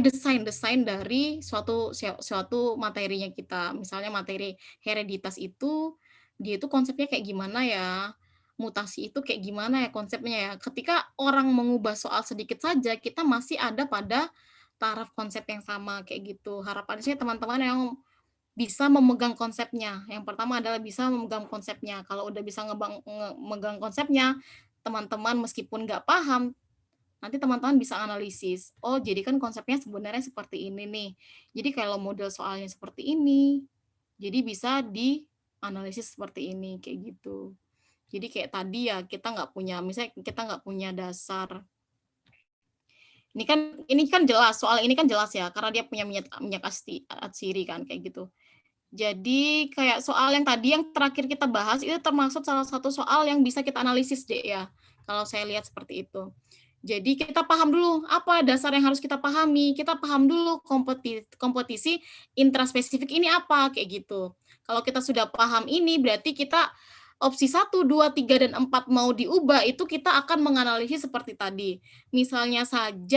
desain dari suatu materinya kita. Misalnya materi hereditas itu, dia itu konsepnya kayak gimana ya, mutasi itu kayak gimana ya konsepnya ya. Ketika orang mengubah soal sedikit saja, kita masih ada pada taraf konsep yang sama, kayak gitu. Harapannya sih teman-teman yang bisa memegang konsepnya. Yang pertama adalah bisa memegang konsepnya. Kalau udah bisa memegang konsepnya, teman-teman meskipun nggak paham, nanti teman-teman bisa analisis. Oh, jadi kan konsepnya sebenarnya seperti ini nih. Jadi kalau model soalnya seperti ini, jadi bisa dianalisis seperti ini, kayak gitu. Jadi kayak tadi ya, misalnya kita nggak punya dasar. Ini kan jelas, soal ini kan jelas ya, karena dia punya minyak atsiri kan, kayak gitu. Jadi kayak soal yang tadi yang terakhir kita bahas itu termasuk salah satu soal yang bisa kita analisis deh ya. Kalau saya lihat seperti itu. Jadi kita paham dulu apa dasar yang harus kita pahami. Kita paham dulu kompetisi intraspesifik ini apa kayak gitu. Kalau kita sudah paham ini berarti kita opsi 1, 2, 3, dan 4 mau diubah itu kita akan menganalisis seperti tadi. Misalnya saja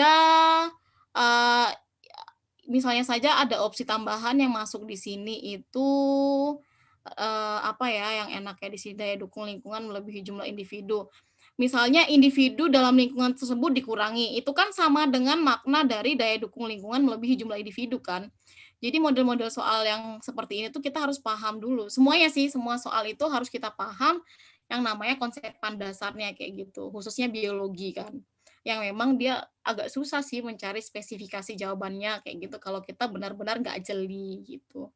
ada opsi tambahan yang masuk di sini itu yang enaknya di sini daya dukung lingkungan melebihi jumlah individu. Misalnya individu dalam lingkungan tersebut dikurangi, itu kan sama dengan makna dari daya dukung lingkungan melebihi jumlah individu kan. Jadi model-model soal yang seperti ini tuh kita harus paham dulu. Semuanya sih, semua soal itu harus kita paham yang namanya konsepan dasarnya kayak gitu, khususnya biologi kan. Yang memang dia agak susah sih mencari spesifikasi jawabannya kayak gitu kalau kita benar-benar nggak jeli gitu.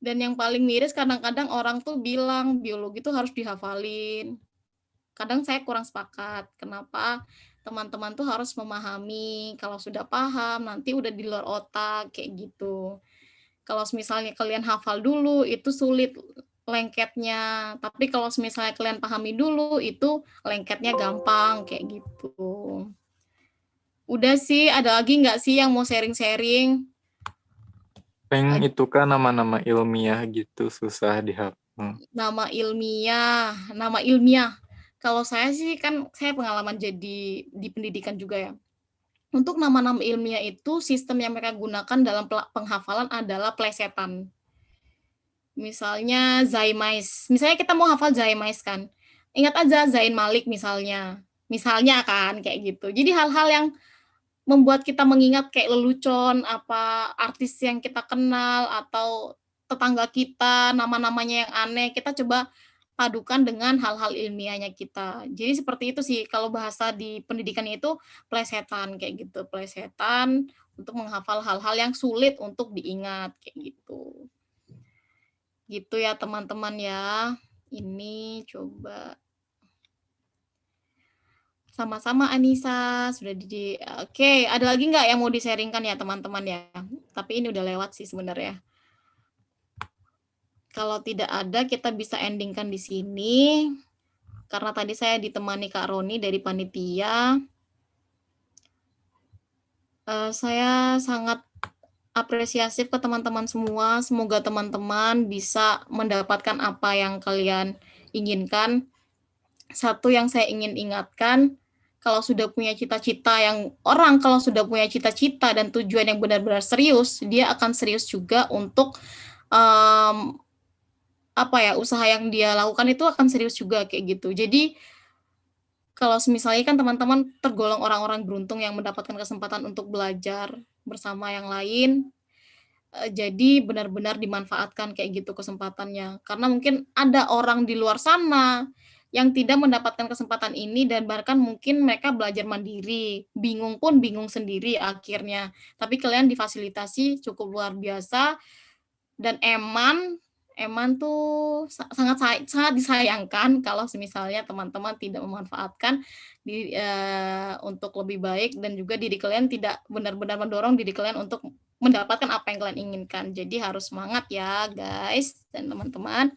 Dan yang paling miris kadang-kadang orang tuh bilang biologi tuh harus dihafalin. kadang saya kurang sepakat. Kenapa teman-teman tuh harus memahami, kalau sudah paham nanti udah di luar otak kayak gitu. Kalau misalnya kalian hafal dulu itu sulit lengketnya, tapi kalau misalnya kalian pahami dulu itu lengketnya gampang kayak gitu. Udah sih, ada lagi nggak sih yang mau sharing-sharing? Itu kan nama-nama ilmiah gitu susah dihafal. Nama ilmiah. Kalau saya sih kan saya pengalaman jadi di pendidikan juga ya. Untuk nama-nama ilmiah itu sistem yang mereka gunakan dalam penghafalan adalah plesetan. Misalnya Zaimais. Misalnya kita mau hafal Zaimais kan. Ingat aja Zain Malik misalnya. Misalnya kan kayak gitu. Jadi hal-hal yang membuat kita mengingat kayak lelucon, apa artis yang kita kenal atau tetangga kita, nama-namanya yang aneh, kita coba padukan dengan hal-hal ilmiahnya kita. Jadi seperti itu sih kalau bahasa di pendidikan itu plesetan kayak gitu, plesetan untuk menghafal hal-hal yang sulit untuk diingat kayak gitu. Gitu ya teman-teman ya. Ini coba sama-sama Anissa sudah di oke, ada lagi nggak yang mau di-sharingkan ya teman-teman ya? Tapi ini udah lewat sih sebenarnya. Kalau tidak ada kita bisa endingkan di sini. Karena tadi saya ditemani Kak Roni dari panitia. Saya sangat apresiatif ke teman-teman semua. Semoga teman-teman bisa mendapatkan apa yang kalian inginkan. Satu yang saya ingin ingatkan, kalau sudah punya cita-cita kalau sudah punya cita-cita dan tujuan yang benar-benar serius, dia akan serius juga untuk usaha yang dia lakukan itu akan serius juga kayak gitu. Jadi kalau misalnya kan teman-teman tergolong orang-orang beruntung yang mendapatkan kesempatan untuk belajar bersama yang lain, jadi benar-benar dimanfaatkan kayak gitu kesempatannya. Karena mungkin ada orang di luar sana yang tidak mendapatkan kesempatan ini dan bahkan mungkin mereka belajar mandiri, bingung sendiri akhirnya. Tapi kalian difasilitasi cukup luar biasa dan Eman tuh sangat disayangkan kalau misalnya teman-teman tidak memanfaatkan untuk lebih baik dan juga diri kalian tidak benar-benar mendorong diri kalian untuk mendapatkan apa yang kalian inginkan. Jadi harus semangat ya guys dan teman-teman.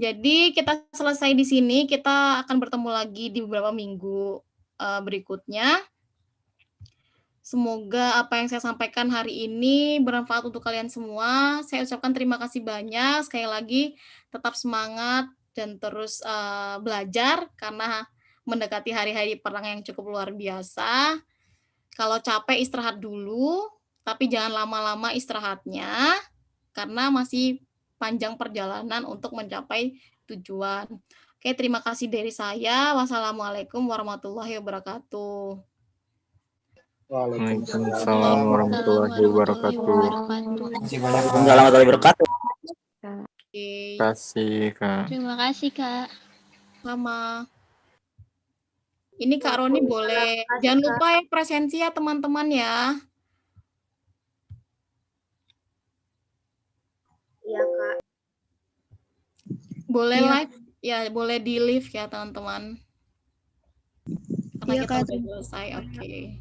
Jadi kita selesai di sini, kita akan bertemu lagi di beberapa minggu berikutnya. Semoga apa yang saya sampaikan hari ini bermanfaat untuk kalian semua. Saya ucapkan terima kasih banyak. Sekali lagi, tetap semangat dan terus belajar karena mendekati hari-hari perang yang cukup luar biasa. Kalau capek istirahat dulu, tapi jangan lama-lama istirahatnya karena masih panjang perjalanan untuk mencapai tujuan. Oke, terima kasih dari saya. Wassalamualaikum warahmatullahi wabarakatuh. Waalaikumsalam warahmatullahi wabarakatuh. Waalaikumsalam warahmatullahi wabarakatuh. Terima kasih, Kak. Terima kasih, Kak. Sama. Ini Kak Roni boleh. Jangan lupa ya presensi ya teman-teman ya. Iya, Kak. Boleh live ya, boleh di live ya teman-teman. Karena Iya, kita Kak. udah selesai. Oke.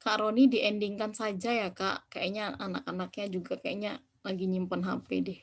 Kak Roni di-endingkan saja ya Kak. Kayaknya anak-anaknya juga kayaknya lagi nyimpen HP deh.